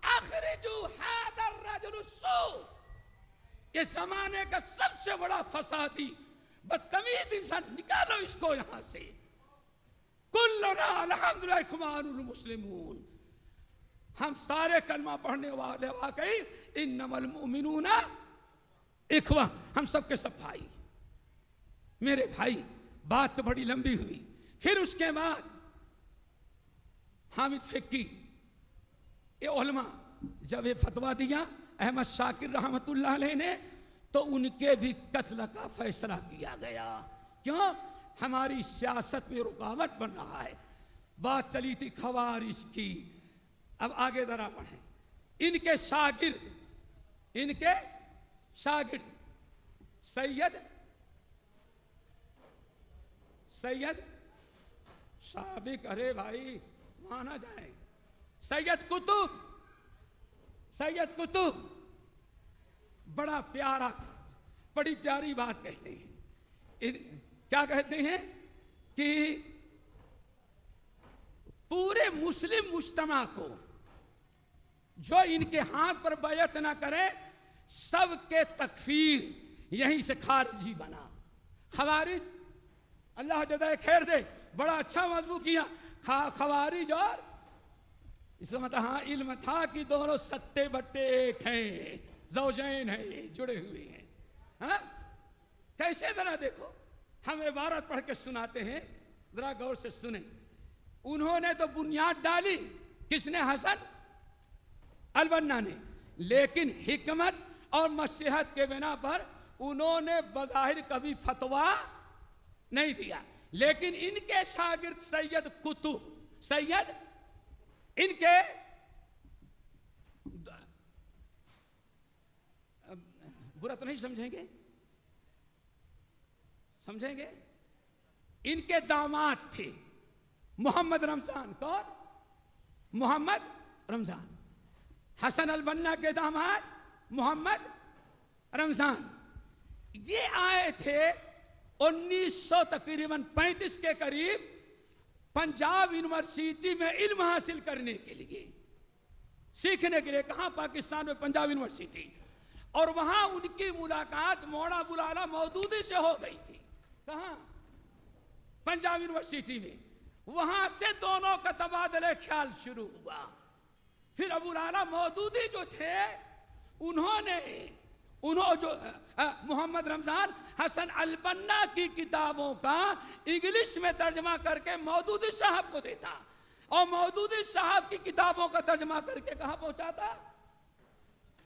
اخرجوا هذا الرجل السوء، یہ زمانے کا سب سے بڑا فسادی بدتمیز انسان، نکالو اس کو یہاں سے۔ کلنا الحمدللہ اخوان المسلمون، ہم سارے کلمہ پڑھنے والے واقعی انما المؤمنون اخوہ، ہم سب کے سب بھائی۔ میرے بھائی بات تو بڑی لمبی ہوئی۔ پھر اس کے بعد حامد فقی، یہ علماء جب یہ فتویٰ دیا احمد شاکر رحمت اللہ علیہ نے، تو ان کے بھی قتل کا فیصلہ کیا گیا۔ کیوں؟ ہماری سیاست میں رکاوٹ بن رہا ہے۔ بات چلی تھی خوارج کی، اب آگے ذرا بڑھیں۔ ان کے شاگرد سید سابق، ارے بھائی مانا جائے، سید قطب بڑا پیارا، بڑی پیاری بات کہتے ہیں۔ کیا کہتے ہیں کہ پورے مسلم مجتمع کو جو ان کے ہاتھ پر بیعت نہ کرے، سب کے تکفیر یہیں سے خارجی بنا۔ خوارج، اللہ جزائے خیر دے، بڑا اچھا موضوع کیا۔ خوارج اور اسلام، ہاں علم تھا کہ دونوں سٹے بٹے ایک ہیں، زوجین ہیں، جڑے ہوئے ہیں۔ ہاں کیسے؟ ذرا دیکھو، ہم عبارت پڑھ کے سناتے ہیں، ذرا غور سے سنیں۔ انہوں نے تو بنیاد ڈالی، کس نے؟ حسن البنا نے، لیکن حکمت اور مصلحت کے بنا پر انہوں نے بظاہر کبھی فتویٰ نہیں دیا، لیکن ان کے شاگرد سید قطب، سید ان کے برا تو نہیں سمجھیں گے، سمجھیں گے، ان کے داماد تھے محمد رمضان. کون؟ محمد رمضان. حسن البنا کے داماد محمد رمضان. یہ آئے تھے 1935 کے قریب پنجاب یونیورسٹی میں علم حاصل کرنے کے لیے، سیکھنے کے لیے. کہاں؟ پاکستان میں پنجاب یونیورسٹی. اور وہاں ان کی ملاقات مولانا ابو العلا مودودی سے ہو گئی تھی. کہاں؟ پنجاب یونیورسٹی میں. وہاں سے دونوں کا تبادلہ خیال شروع ہوا. پھر ابو العلا مودودی جو تھے انہوں جو محمد رمضان حسن البنا کی کتابوں کا انگلش میں ترجمہ کر کے مودودی صاحب کو دیتا، اور مودودی صاحب کی کتابوں کا ترجمہ کر کے کہاں پہنچاتا؟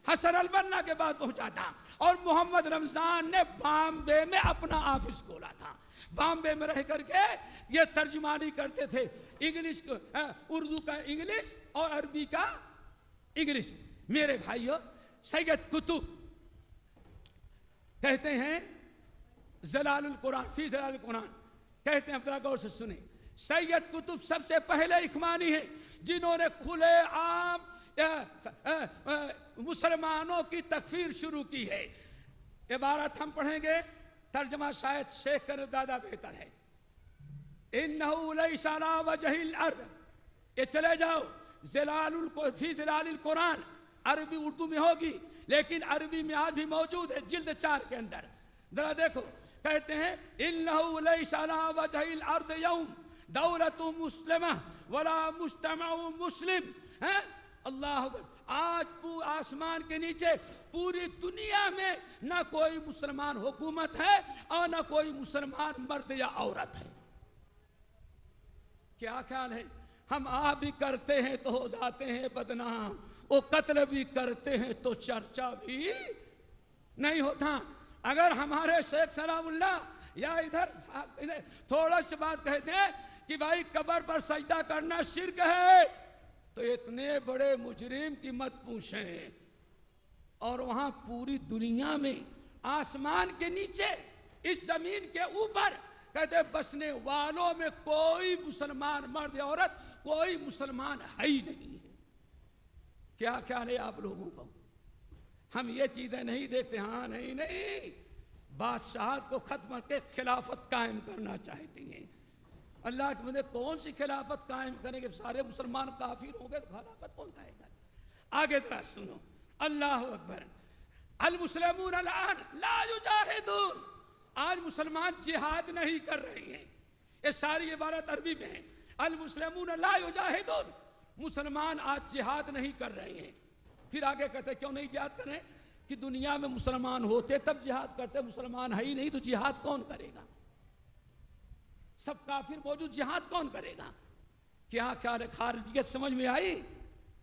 حسن البنا کے بعد پہنچاتا. اور محمد رمضان نے بامبے میں اپنا آفس کھولا تھا. بامبے میں رہ کر کے یہ ترجمانی کرتے تھے، انگلش اردو کا انگلش اور عربی کا انگلش. میرے بھائیو، سید قطب کہتے ہیں زلال القرآن فی زلال القرآن، کہتے ہیں، ذرا غور سے سنیں، سید قطب سب سے پہلے اخوانی ہیں جنہوں نے کھلے عام مسلمانوں کی تکفیر شروع کی ہے. عبارت ہم پڑھیں گے، ترجمہ شاید شیخ کر زیادہ بہتر ہے. انہو لیس علی وجہ الارض، یہ چلے جاؤ فی زلال القرآن، عربی اردو میں ہوگی لیکن عربی میں آج بھی موجود ہے جلد 4 کے اندر. ذرا دیکھو، کہتے ہیں انہو لیس علی وجہ الارض یوم دولت مسلمہ ولا مجتمع مسلم. اللہ اکبر. آج آسمان کے نیچے پوری دنیا میں نہ کوئی مسلمان حکومت ہے اور نہ کوئی مسلمان مرد یا عورت ہے. کیا خیال ہے؟ ہم آپ بھی کرتے ہیں تو ہو جاتے ہیں بدنام، وہ قتل بھی کرتے ہیں تو چرچا بھی نہیں ہوتا. اگر ہمارے شیخ سلام اللہ یا ادھر تھوڑا سی بات کہتے ہیں کہ بھائی قبر پر سجدہ کرنا شرک ہے، تو اتنے بڑے مجرم کی مت پوچھیں. اور وہاں پوری دنیا میں آسمان کے نیچے اس زمین کے اوپر کہتے بسنے والوں میں کوئی مسلمان مرد یا عورت کوئی مسلمان ہے ہی نہیں ہے. کیا خیال ہے آپ لوگوں کو؟ ہم یہ چیزیں نہیں دیکھتے. ہاں نہیں، بادشاہت کو ختم کر کے خلافت قائم کرنا چاہتے ہیں. اللہ کے بندے کون سی خلافت قائم کریں گے؟ سارے مسلمان کافر ہوں گے تو خلافت کون کہے گا؟ آگے ذرا سنو، اللہ اکبر. المسلمون الان لا یجاہدون، آج مسلمان جہاد نہیں کر رہے ہیں. یہ ساری عبارت عربی میں ہے. المسلمون لا یجاہدون، مسلمان آج جہاد نہیں کر رہے ہیں. پھر آگے کہتے کیوں نہیں جہاد کر رہے؟ کہ دنیا میں مسلمان ہوتے تب جہاد کرتے، مسلمان ہے ہی نہیں تو جہاد کون کرے گا؟ سب کافر موجود، جہاد کون کرے گا؟ کیا خیال ہے؟ خارجیت سمجھ میں آئی؟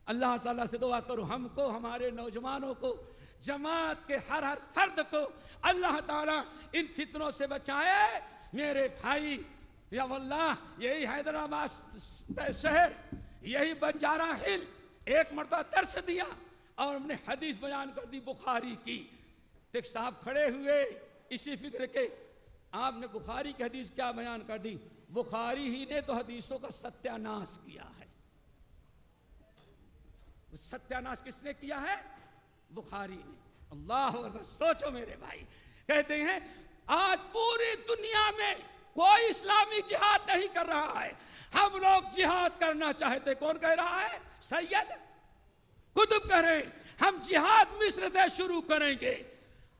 اللہ تعالیٰ سے دعا کرو ہم کو، ہمارے نوجوانوں کو، جماعت کے ہر فرد کو اللہ تعالیٰ ان فتنوں سے بچائے. میرے بھائی، یا واللہ یہی حیدرآباد شہر، یہی بنجارہ ہل ایک مرتبہ درس دیا اور ہم نے حدیث بیان کر دی بخاری کی. ایک صاحب کھڑے ہوئے اسی فکر کے، آپ نے بخاری کی حدیث کیا بیان کر دی؟ بخاری ہی نے تو حدیثوں کا ستیاناش کیا ہے. ستیاناش کس نے کیا ہے؟ بخاری نے. اللہ اکبر. سوچو میرے بھائی، کہتے ہیں آج پوری دنیا میں کوئی اسلامی جہاد نہیں کر رہا ہے، ہم لوگ جہاد کرنا چاہتے. کون کہہ رہا ہے؟ سید قطب کہہ رہے ہیں ہم جہاد مصر سے شروع کریں گے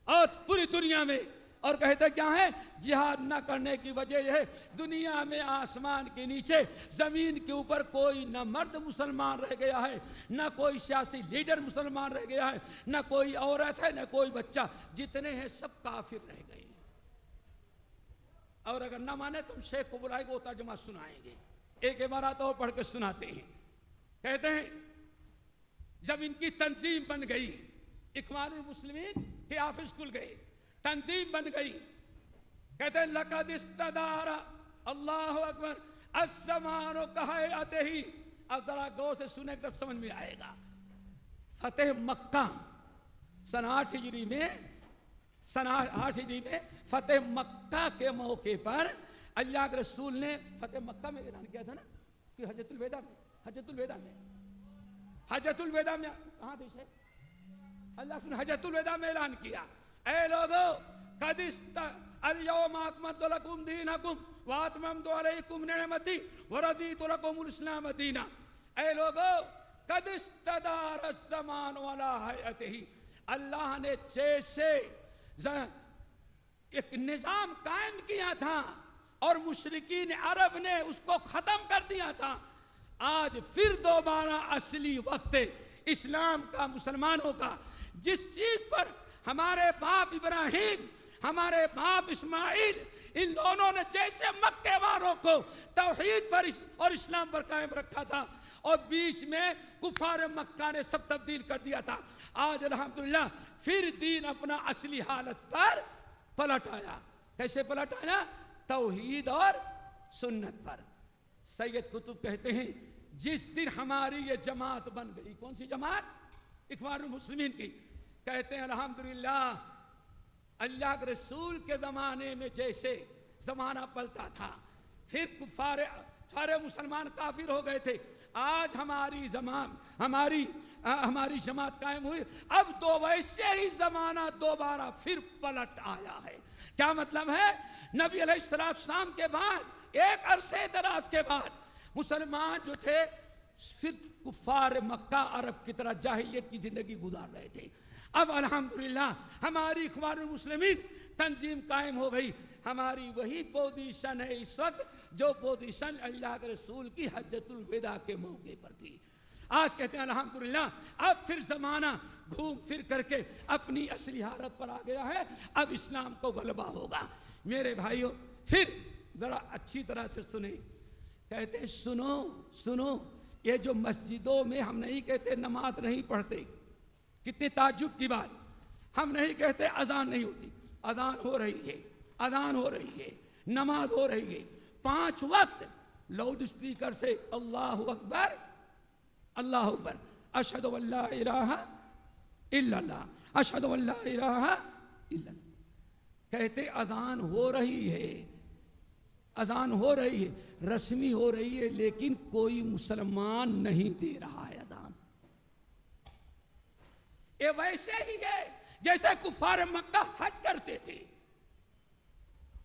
اور پوری دنیا میں. اور کہتے کیا ہے؟ جہاد نہ کرنے کی وجہ یہ ہے دنیا میں آسمان کے نیچے زمین کے اوپر کوئی نہ مرد مسلمان رہ گیا ہے، نہ کوئی سیاسی لیڈر مسلمان رہ گیا ہے، نہ کوئی عورت ہے، نہ کوئی بچہ. جتنے ہیں سب کافر رہ گئے. اور اگر نہ مانے تو ہم شیخ کو بلائیں گے، وہ ترجمہ سنائیں گے. ایک عبارت اور پڑھ کے سناتے ہیں. کہتے ہیں جب ان کی تنظیم بن گئی، اخوان المسلمین کے آفس کھل گئے، تنظیم بن گئی. کہتے ہیں لقد استدار اللہ اکبر الزمان کہیاتہ. اب ذرا غور سے سنیں تب سمجھ میں آئے گا. فتح مکہ سن 8 ہجری میں فتح مکہ کے موقع پر اللہ کے رسول نے فتح مکہ میں اعلان کیا تھا نا کہ حجۃ الوداع میں کہاں تھے اللہ نے حجۃ الوداع میں اعلان کیا اے لوگو قد اليوم اکملت لکم دینکم واتممت علیکم نعمتی ورضیت لکم الاسلام دینا. اے لوگو قد استدار الزمان علی ہیئتہ. اللہ نے جیسے ایک نظام قائم کیا تھا اور مشرکین عرب نے اس کو ختم کر دیا تھا، آج پھر دوبارہ اصلی وقت اسلام کا، مسلمانوں کا. جس چیز پر ہمارے باپ ابراہیم، ہمارے باپ اسماعیل، ان دونوں نے جیسے مکے والوں کو توحید پر اور اسلام پر قائم رکھا تھا اور بیچ میں کفار مکہ نے سب تبدیل کر دیا تھا، آج الحمدللہ پھر دین اپنا اصلی حالت پر پلٹ آیا. کیسے پلٹ آیا؟ توحید اور سنت پر. سید قطب کہتے ہیں جس دن ہماری یہ جماعت بن گئی، کون سی جماعت؟ اخوان المسلمین کی. کہتے ہیں الحمدللہ اللہ کے رسول کے زمانے میں جیسے زمانہ پلتا تھا، پھر کفار سارے مسلمان کافر ہو گئے تھے، آج ہماری جماعت قائم ہوئی، اب تو ویسے ہی زمانہ دوبارہ پھر پلٹ آیا ہے. کیا مطلب ہے؟ نبی علیہ السلام کے بعد ایک عرصے دراز کے بعد مسلمان جو تھے پھر کفار مکہ عرب کی طرح جاہلیت کی زندگی گزار رہے تھے. اب الحمدللہ ہماری اخوان المسلمین تنظیم قائم ہو گئی. ہماری وہی پوزیشن ہے اس وقت جو پوزیشن اللہ کے رسول کی حجۃ الوداع کے موقع پر تھی. آج کہتے ہیں الحمدللہ اب پھر زمانہ گھوم پھر کر کے اپنی اصلی حالت پر آ گیا ہے، اب اسلام کو غلبہ ہوگا. میرے بھائیوں پھر ذرا اچھی طرح سے سنیں. کہتے ہیں سنو یہ جو مسجدوں میں ہم نہیں کہتے نماز نہیں پڑھتے، کتنے تعجب کی بات، ہم نہیں کہتے اذان نہیں ہوتی، اذان ہو رہی ہے، نماز ہو رہی ہے. 5 وقت لاؤڈ اسپیکر سے اللہ اکبر اللہ اکبر، اشہد ان لا الہ الا اللہ، اشہد ان لا الہ الا اللہ. کہتے اذان ہو رہی ہے، رسمی ہو رہی ہے، لیکن کوئی مسلمان نہیں دے رہا ہے اذان. یہ ویسے ہی ہے جیسے کفار مکہ حج کرتے تھے.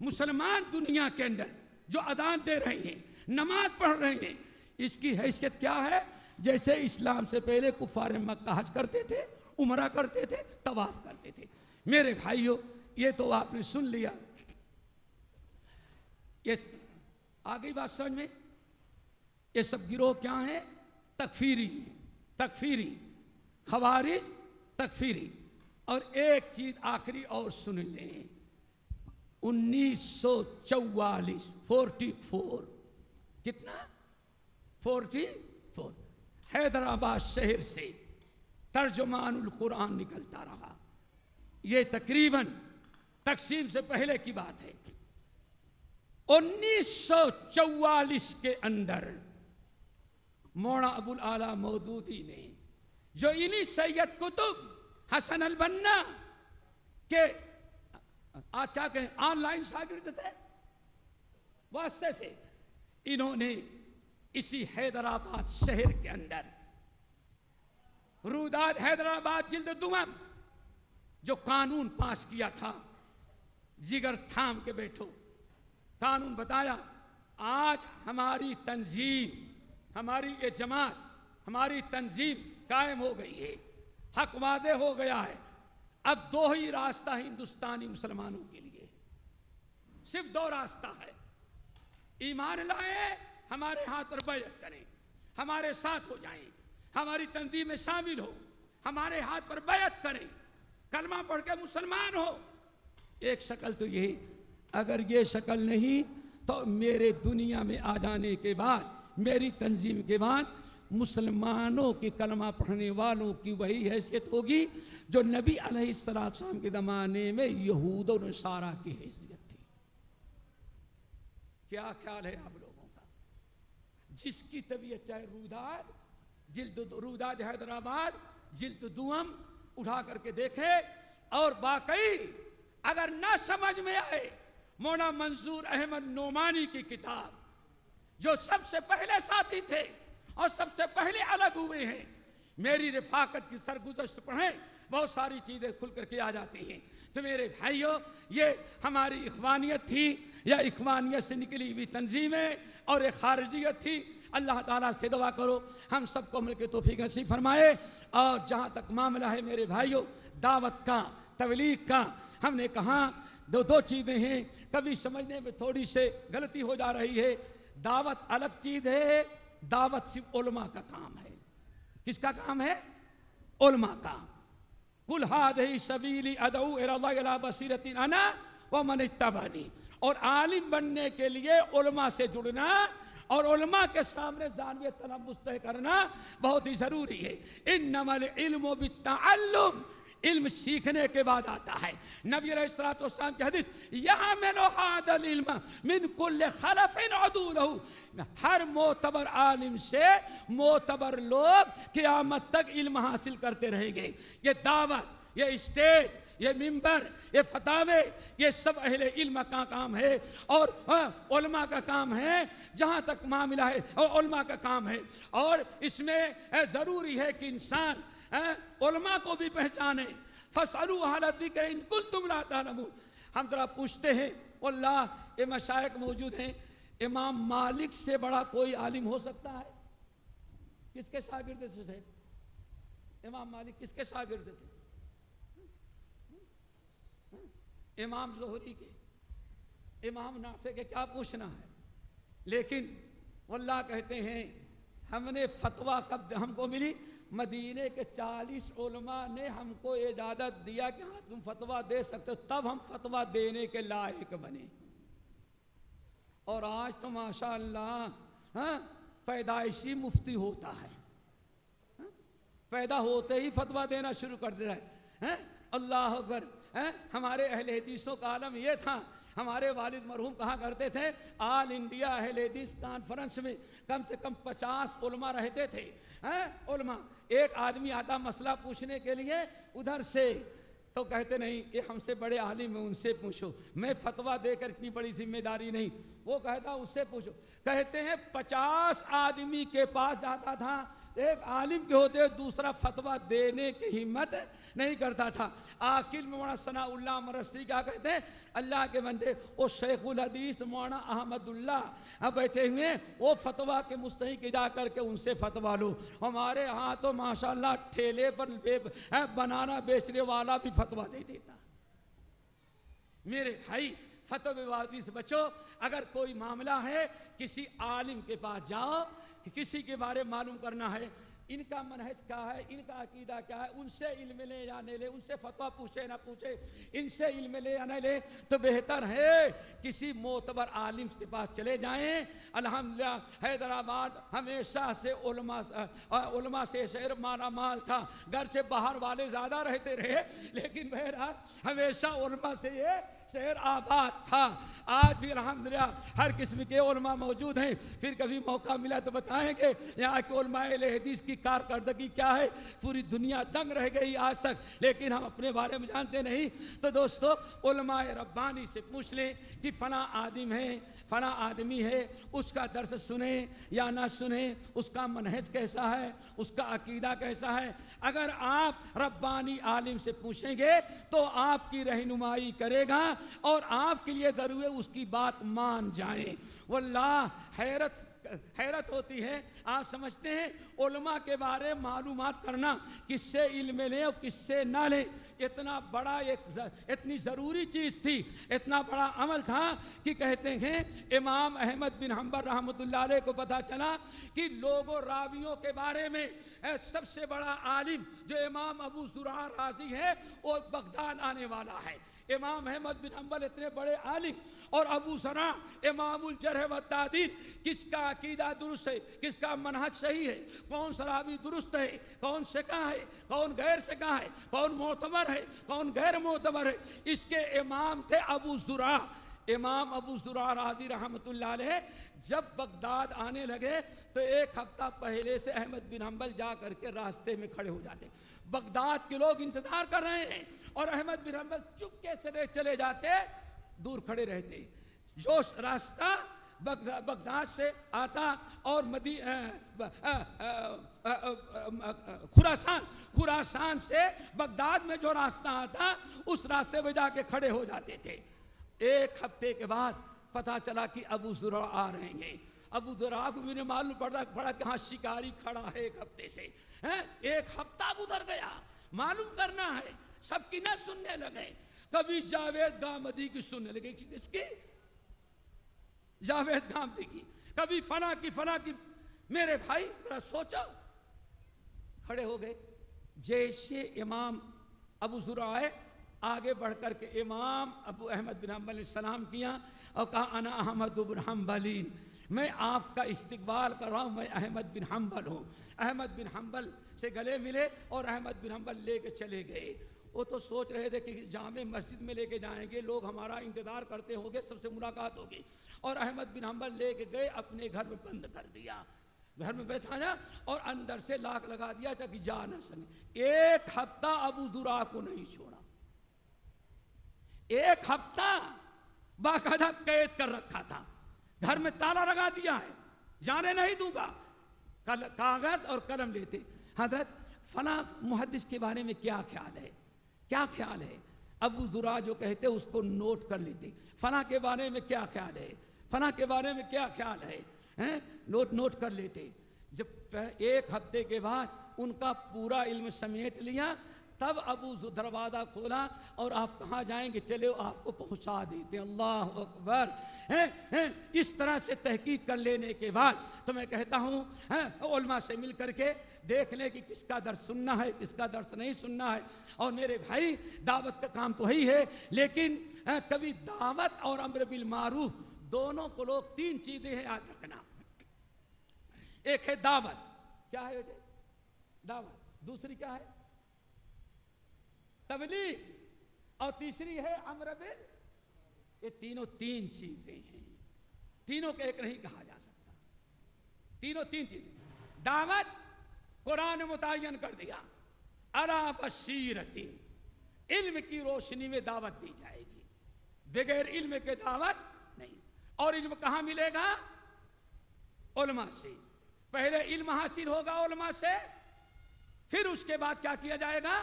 مسلمان دنیا کے اندر جو اذان دے رہے ہیں، نماز پڑھ رہے ہیں، اس کی حیثیت کیا ہے؟ جیسے اسلام سے پہلے کفار مکہ حج کرتے تھے، عمرہ کرتے تھے، طواف کرتے تھے. میرے بھائیوں یہ تو آپ نے سن لیا. یہ آگئی بات سمجھ میں؟ یہ سب گروہ کیا ہیں؟ تکفیری، خوارج، تکفیری. اور ایک چیز آخری اور سن لیں، 1944 44 کتنا 44 حیدرآباد شہر سے ترجمان القرآن نکلتا رہا. یہ تقریباً تقسیم سے پہلے کی بات ہے. 1944 کے اندر مولانا ابو الاعلیٰ مودودی نے، جو انہی سید قطب حسن البنا کے آج کیا کہیں آن لائن شاگرد تھے، واسطے سے انہوں نے اسی حیدرآباد شہر کے اندر روداد حیدرآباد جلد دوم جو قانون پاس کیا تھا، جگر تھام کے بیٹھو، قانون بتایا آج ہماری تنظیم، ہماری یہ جماعت، ہماری تنظیم قائم ہو گئی ہے، حق واضح ہو گیا ہے. اب 2 ہی راستہ ہندوستانی مسلمانوں کے لیے، صرف 2 راستہ ہے. ایمان لائیں، ہمارے ہاتھ پر بیعت کریں، ہمارے ساتھ ہو جائیں، ہماری تنظیم میں شامل ہو، ہمارے ہاتھ پر بیعت کریں، کلمہ پڑھ کے مسلمان ہو. ایک شکل تو یہی، اگر یہ شکل نہیں تو میرے دنیا میں آ جانے کے بعد، میری تنظیم کے بعد مسلمانوں کی کلمہ پڑھنے والوں کی وہی حیثیت ہوگی جو نبی علیہ السلام کے زمانے میں یہود و نصارہ کی حیثیت تھی۔ کیا خیال ہے آپ لوگوں کا؟ جس کی طبیعت چاہے روداد حیدرآباد جلد دوم اٹھا کر کے دیکھے، اور واقعی اگر نہ سمجھ میں آئے مولانا منظور احمد نعمانی کی کتاب، جو سب سے پہلے ساتھی تھے اور سب سے پہلے الگ ہوئے ہیں، میری رفاقت کی سرگزشت پڑھیں، بہت ساری چیزیں کھل کر کے آ جاتی ہیں۔ تو میرے بھائیوں، یہ ہماری اخوانیت تھی یا اخوانیت سے نکلی ہوئی تنظیمیں اور ایک خارجیت تھی۔ اللہ تعالیٰ سے دعا کرو ہم سب کو مل کے توفیق نصیب فرمائے۔ اور جہاں تک معاملہ ہے میرے بھائیوں دعوت کا، تبلیغ کا، ہم نے کہا دو چیزیں ہیں، کبھی سمجھنے میں تھوڑی سے غلطی ہو جا رہی ہے۔ دعوت الگ چیز ہے، دعوت صرف علماء کا کام ہے۔ کس کا کام ہے؟ علماء کا۔ قُلْ هَٰذِهِ سَبِيلِي أَدْعُو إِلَى اللَّهِ عَلَىٰ بَصِيرَةٍ أَنَا وَمَنِ اتَّبَعَنِي۔ اور عالم بننے کے لیے علماء سے جڑنا اور علماء کے سامنے زانویہ تلمس طے کرنا بہت ہی ضروری ہے۔ انما العلم بالتعلم، علم سیکھنے کے بعد آتا ہے۔ نبی علیہ السلام کی حدیث یَحْمِلُ هَٰذَا الْعِلْمَ مِنْ كُلِّ خَلَفٍ عُدُولَهُ، ہر معتبر عالم سے معتبر لوگ قیامت تک علم حاصل کرتے رہیں گے۔ یہ دعوت، یہ اسٹیج، یہ ممبر، یہ فتاوے، یہ سب اہل علم کا کام ہے اور علماء کا کام ہے۔ جہاں تک معاملہ ہے علماء کا کام ہے، اور اس میں ضروری ہے کہ انسان علماء کو بھی پہچانے۔ فَاسْأَلُوا أَهْلَ الذِّكْرِ إِن كُنتُمْ لَا تَعْلَمُونَ۔ ہم ذرا پوچھتے ہیں، واللہ یہ مشائخ موجود ہیں، امام مالک سے بڑا کوئی عالم ہو سکتا ہے؟ کس کے شاگرد تھے؟ امام مالک کس کے شاگرد تھے؟ امام زہری کے، امام نافع کے، کیا پوچھنا ہے؟ لیکن واللہ کہتے ہیں ہم نے فتویٰ کب ہم کو ملی؟ مدینے کے 40 علماء نے ہم کو اجازت دیا کہ ہاں تم فتویٰ دے سکتے ہو، تب ہم فتویٰ دینے کے لائق بنے۔ اور آج تو ماشاءاللہ پیدائشی مفتی ہوتا ہے، پیدا ہوتے ہی فتویٰ دینا شروع کر دیتا ہے۔ اللہ اکبر۔ ہمارے اہل حدیثوں کا عالم یہ تھا، ہمارے والد مرحوم کہا کرتے تھے آل انڈیا اہل حدیث کانفرنس میں کم سے کم 50 علماء رہتے تھے۔ علماء، ایک آدمی آتا مسئلہ پوچھنے کے لیے ادھر سے، تو کہتے نہیں یہ ہم سے بڑے عالم ہیں ان سے پوچھو، میں فتویٰ دے کر اتنی بڑی ذمہ داری نہیں، وہ کہتا اس سے پوچھو۔ کہتے ہیں 50 آدمی کے پاس جاتا تھا، ایک عالم کے ہوتے دوسرا فتویٰ دینے کی ہمت نہیں کرتا تھا۔ آخر میں مولانا ثناء اللہ مرسی کیا کہتے ہیں، اللہ کے بندے وہ شیخ الحدیث مولانا احمد اللہ بیٹھے ہوئے، وہ فتویٰ کے مستحق جا کر کے ان سے فتویٰ لو۔ ہمارے ہاں تو ماشاءاللہ ٹھیلے پر بنانا بیچنے والا بھی فتویٰ دے دیتا۔ میرے بھائی فتوی بازی سے بچو۔ اگر کوئی معاملہ ہے کسی عالم کے پاس جاؤ، کسی کے بارے معلوم کرنا ہے، ان کا منہج کیا ہے، ان کا عقیدہ کیا ہے، ان سے علم لے یا نہ لے، ان سے فتویٰ پوچھے نہ پوچھے، ان سے علم لے یا نہ لے، تو بہتر ہے کسی معتبر عالم کے پاس چلے جائیں۔ الحمدللہ حیدرآباد ہمیشہ سے علماء سے شہر مالا مال تھا، گھر سے باہر والے زیادہ رہتے رہے، لیکن بہرحال ہمیشہ علماء سے یہ شہر آباد تھا۔ آج بھی الحمدللہ ہر قسم کے علماء موجود ہیں، پھر کبھی موقع ملا تو بتائیں گے یہاں کے علماء اہل حدیث کی کارکردگی کیا ہے۔ پوری دنیا دنگ رہ گئی آج تک، لیکن ہم اپنے بارے میں جانتے نہیں۔ تو دوستو علماء ربانی سے پوچھ لیں کہ فلاں آدمی ہے، اس کا درس سنیں یا نہ سنیں، اس کا منہج کیسا ہے، اس کا عقیدہ کیسا ہے۔ اگر آپ ربانی عالم سے پوچھیں گے تو آپ کی رہنمائی کرے گا اور آپ کے لیے ضروری ہے اس کی بات مان جائیں۔ واللہ حیرت ہوتی ہے، آپ سمجھتے ہیں علماء کے بارے معلومات کرنا کس سے علم لیں اور کس سے نہ لیں، اتنا بڑا اتنی ضروری چیز تھی، اتنا بڑا عمل تھا کہ کہتے ہیں امام احمد بن حنبل رحمۃ اللہ علیہ کو پتہ چلا کہ لوگوں راویوں کے بارے میں سب سے بڑا عالم جو امام ابو زرع رازی ہے وہ بغداد آنے والا ہے۔ امام احمد بن حنبل اتنے بڑے عالم اور ابو ذرا امام الجرح والتعدیل، کس کا عقیدہ درست ہے، کس کا منہج صحیح ہے، کون صحابی درست ہے، کون ثقہ ہے، کون غیر ثقہ ہے، کون معتبر ہے، کون غیر معتبر ہے، اس کے امام تھے ابو ذرا۔ امام ابو ذرا رازی رحمۃ اللہ علیہ جب بغداد آنے لگے تو ایک ہفتہ پہلے سے احمد بن حنبل جا کر کے راستے میں کھڑے ہو جاتے، بغداد کے لوگ انتظار کر رہے ہیں اور احمد بن حنبل چپکے سے چلے جاتے، دور کھڑے رہتے۔ جو راستہ بغداد سے آتا اور خراسان سے بغداد میں جو راستہ آتا اس راستے پہ جا کے کھڑے ہو جاتے تھے۔ ایک ہفتے کے بعد پتہ چلا کہ ابو ذرا آ رہے ہیں۔ ابو ذرا کو بھی معلوم پڑا کہ ہاں شکاری کھڑا ہے ایک ہفتے سے، ایک ہفتہ گزر گیا، معلوم کرنا ہے، سب کی نہ سننے لگے، کبھی جاوید گامدی کی سننے لگے، کس کی؟ جاوید گامدی کی، کبھی فلاں کی۔ میرے بھائی ذرا سوچو، کھڑے ہو گئے۔ جیسے امام ابو ذرا آئے، آگے بڑھ کر کے امام ابو احمد بن حنبل نے سلام کیا اور کہا انا احمد بن حنبلین، میں آپ کا استقبال کر رہا ہوں، میں احمد بن حنبل ہوں۔ احمد بن حنبل سے گلے ملے اور احمد بن حنبل لے کے چلے گئے۔ وہ تو سوچ رہے تھے کہ جامع مسجد میں لے کے جائیں گے، لوگ ہمارا انتظار کرتے ہوں گے، سب سے ملاقات ہوگی، اور احمد بن حنبل لے کے گئے، اپنے گھر میں بند کر دیا، گھر میں بیٹھایا اور اندر سے لاک لگا دیا تاکہ جا نہ سکے۔ ایک ہفتہ ابو ذرا کو نہیں چھوڑا، ایک ہفتہ باقاعدہ قید کر رکھا تھا، گھر میں تالا لگا دیا ہے، جانے نہیں دوں گا۔ کاغذ اور قلم لیتے، حضرت فلاں محدث کے بارے میں کیا خیال ہے، کیا خیال ہے، ابو ذرا جو کہتے اس کو نوٹ کر لیتے، فلاں کے بارے میں کیا خیال ہے، فلاں کے بارے میں کیا خیال ہے، نوٹ کر لیتے۔ جب ایک ہفتے کے بعد ان کا پورا علم سمیٹ لیا، تب ابو دروازہ کھولا اور آپ کہاں جائیں گے، چلے آپ کو پہنچا دیتے۔ اللہ اکبر۔ اس طرح سے تحقیق کر لینے کے بعد تو میں کہتا ہوں علماء سے مل کر کے دیکھ لیں کہ کس کا درس سننا ہے، کس کا درس نہیں سننا ہے۔ اور میرے بھائی دعوت کا کام تو ہی ہے، لیکن کبھی دعوت اور امر بالمعروف دونوں کو لوگ تین چیزیں ہیں یاد رکھنا۔ ایک ہے دعوت، کیا ہے دعوت، دوسری کیا ہے تبلیغ، اور تیسری ہے امر بال، یہ تینوں تین چیزیں ہیں، تینوں کو ایک نہیں کہا جا سکتا، تینوں تین چیزیں۔ دعوت قرآن متعین کر دیا، علی بصیرۃ، علم کی روشنی میں دعوت دی جائے گی، بغیر علم کے دعوت نہیں۔ اور علم کہاں ملے گا؟ علماء سے، پہلے علم حاصل ہوگا علماء سے، پھر اس کے بعد کیا کیا جائے گا؟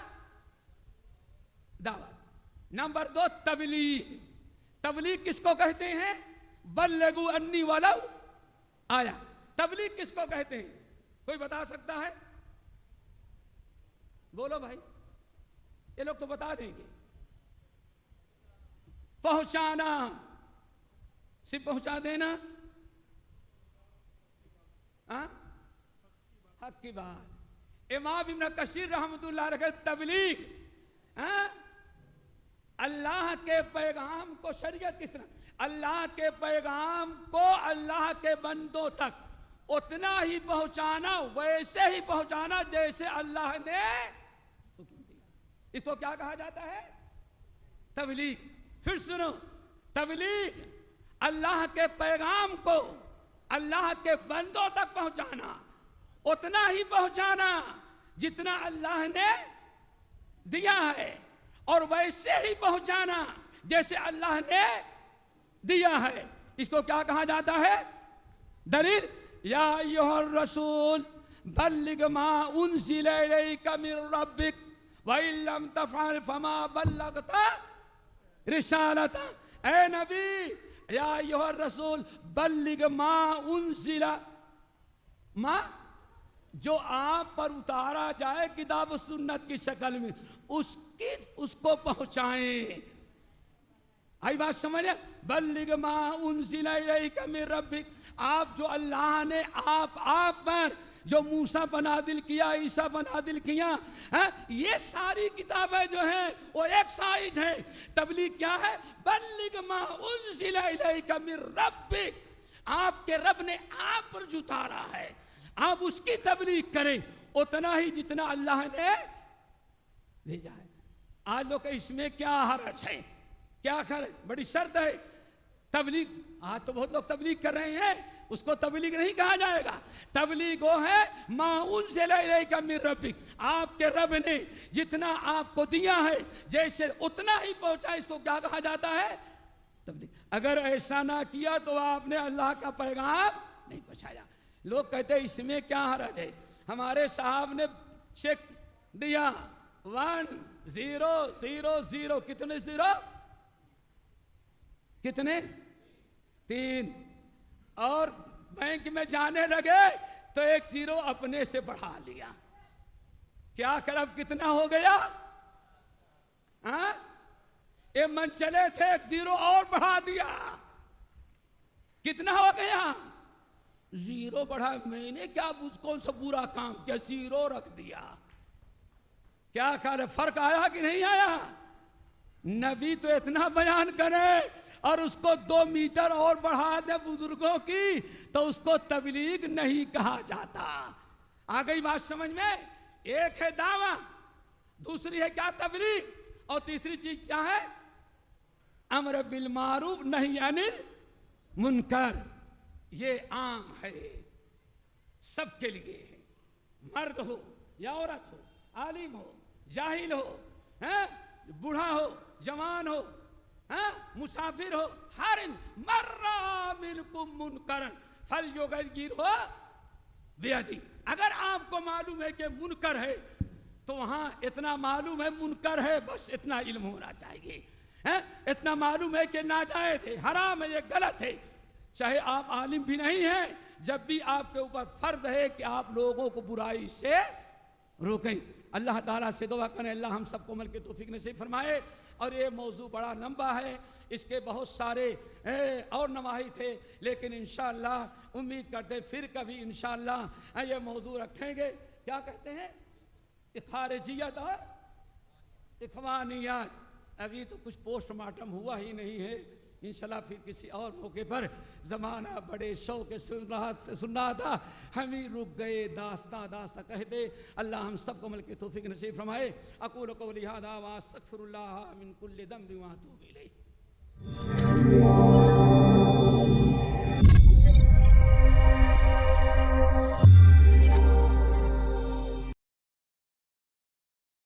دعوت۔ نمبر 2 تبلیغ۔ تبلیغ کس کو کہتے ہیں؟ بلغوا انی ولو آیا۔ تبلیغ کس کو کہتے ہیں؟ کوئی بتا سکتا ہے؟ بولو بھائی، یہ لوگ تو بتا دیں گے۔ پہنچانا، صرف پہنچا دینا، حق کی بات۔ امام ابن کثیر رحمۃ اللہ علیہ تبلیغ، اللہ کے پیغام کو، شریعت کس طرح اللہ کے پیغام کو اللہ کے بندوں تک اتنا ہی پہنچانا، ویسے ہی پہنچانا جیسے اللہ نے حکم دیا۔ اس کو کیا کہا جاتا ہے؟ تبلیغ۔ پھر سنو، تبلیغ اللہ کے پیغام کو اللہ کے بندوں تک پہنچانا، اتنا ہی پہنچانا جتنا اللہ نے دیا ہے، اور ویسے ہی پہنچانا جیسے اللہ نے دیا ہے۔ اس کو کیا کہا جاتا ہے؟ دلیل، یا ایھا الرسول بلغ ما انزل الیک من ربک وان لم تفعل فما بلغت رسالتہ۔ اے نبی، یا ایھا الرسول بلغ ما انزل، ما جو آپ پر اتارا جائے کتاب و سنت کی شکل میں، اس کو پہنچائیں۔ آئی بات سمجھے؟ بلغ ما انزل الیک من ربک، آپ جو اللہ نے آپ پر جو موسیٰ پر نازل کیا، عیسیٰ پر نازل کیا، یہ ساری کتابیں جو ہیں وہ ایک سائڈ ہیں. تبلیغ کیا ہے؟ بلغ ما انزل الیک من ربک، آپ کے رب نے آپ پر جو اتارا ہے آپ اس کی تبلیغ کریں اتنا ہی جتنا اللہ نے بھیجا ہے. آج لوگ اس میں کیا حرج ہے؟ کیا حرج؟ بڑی شرط ہے تبلیغ. آج تو بہت لوگ تبلیغ کر رہے ہیں، اس کو تبلیغ نہیں کہا جائے گا. تبلیغ وہ ہے ما انزل الیک من ربک، آپ کے رب نے جتنا آپ کو دیا ہے جیسے اتنا ہی پہنچا، اس کو کیا کہا جاتا ہے؟ تبلیغ. اگر ایسا نہ کیا تو آپ نے اللہ کا پیغام نہیں پہنچایا. لوگ کہتے ہیں اس میں کیا حرج ہے؟ ہمارے صاحب نے چیک دیا 1000 کتنے زیرو؟ کتنے؟ 3. اور بینک میں جانے لگے تو 1 0 اپنے سے بڑھا لیا. کیا کر اب کتنا ہو گیا؟ یہ من چلے تھے 1 0 اور بڑھا دیا. کتنا ہو گیا؟ 0 بڑھا. میں نے کیا کون سا برا کام کیا؟ 0 رکھ دیا. کیا خیال ہے فرق آیا کہ نہیں آیا؟ نبی تو اتنا بیان کرے اور اس کو 2 میٹر اور بڑھا دے بزرگوں کی تو اس کو تبلیغ نہیں کہا جاتا. آ گئی بات سمجھ میں؟ ایک ہے دعویٰ، دوسری ہے کیا؟ تبلیغ. اور تیسری چیز کیا ہے؟ امر بالمعروف نہی عن المنکر. یہ عام ہے، سب کے لیے ہے. مرد ہو یا عورت ہو، عالم ہو جاہل ہو، بوڑھا ہو جوان ہو، مسافر ہو، ہر مر منکم منکرا فلیغیرہ بیدی. اگر آپ کو معلوم ہے کہ منکر ہے تو وہاں اتنا معلوم ہے منکر ہے، بس اتنا علم ہونا چاہیے. اتنا معلوم ہے کہ ناجائز ہے، حرام ہے، یہ غلط ہے. چاہے آپ عالم بھی نہیں ہیں، جب بھی آپ کے اوپر فرض ہے کہ آپ لوگوں کو برائی سے روکیں. اللہ تعالیٰ سے دعا کریں اللہ ہم سب کو عمل کی توفیق نصیب فرمائے. اور یہ موضوع بڑا لمبا ہے، اس کے بہت سارے اور نواحی تھے، لیکن انشاءاللہ امید کرتے پھر کبھی انشاءاللہ یہ موضوع رکھیں گے. کیا کہتے ہیں؟ خارجیت اور اخوانیات. ابھی تو کچھ پوسٹ مارٹم ہوا ہی نہیں ہے. انشاءاللہ پھر کسی اور موقع پر. زمانہ بڑے شوق سے سن رہا تھا، ہم ہی رک گئے داستاں کہتے. اللہ ہم سب کو عمل کی توفیق نصیب فرمائے. اقول قولی ھذا واستغفر اللہ من کل ذنب واتوب الیہ.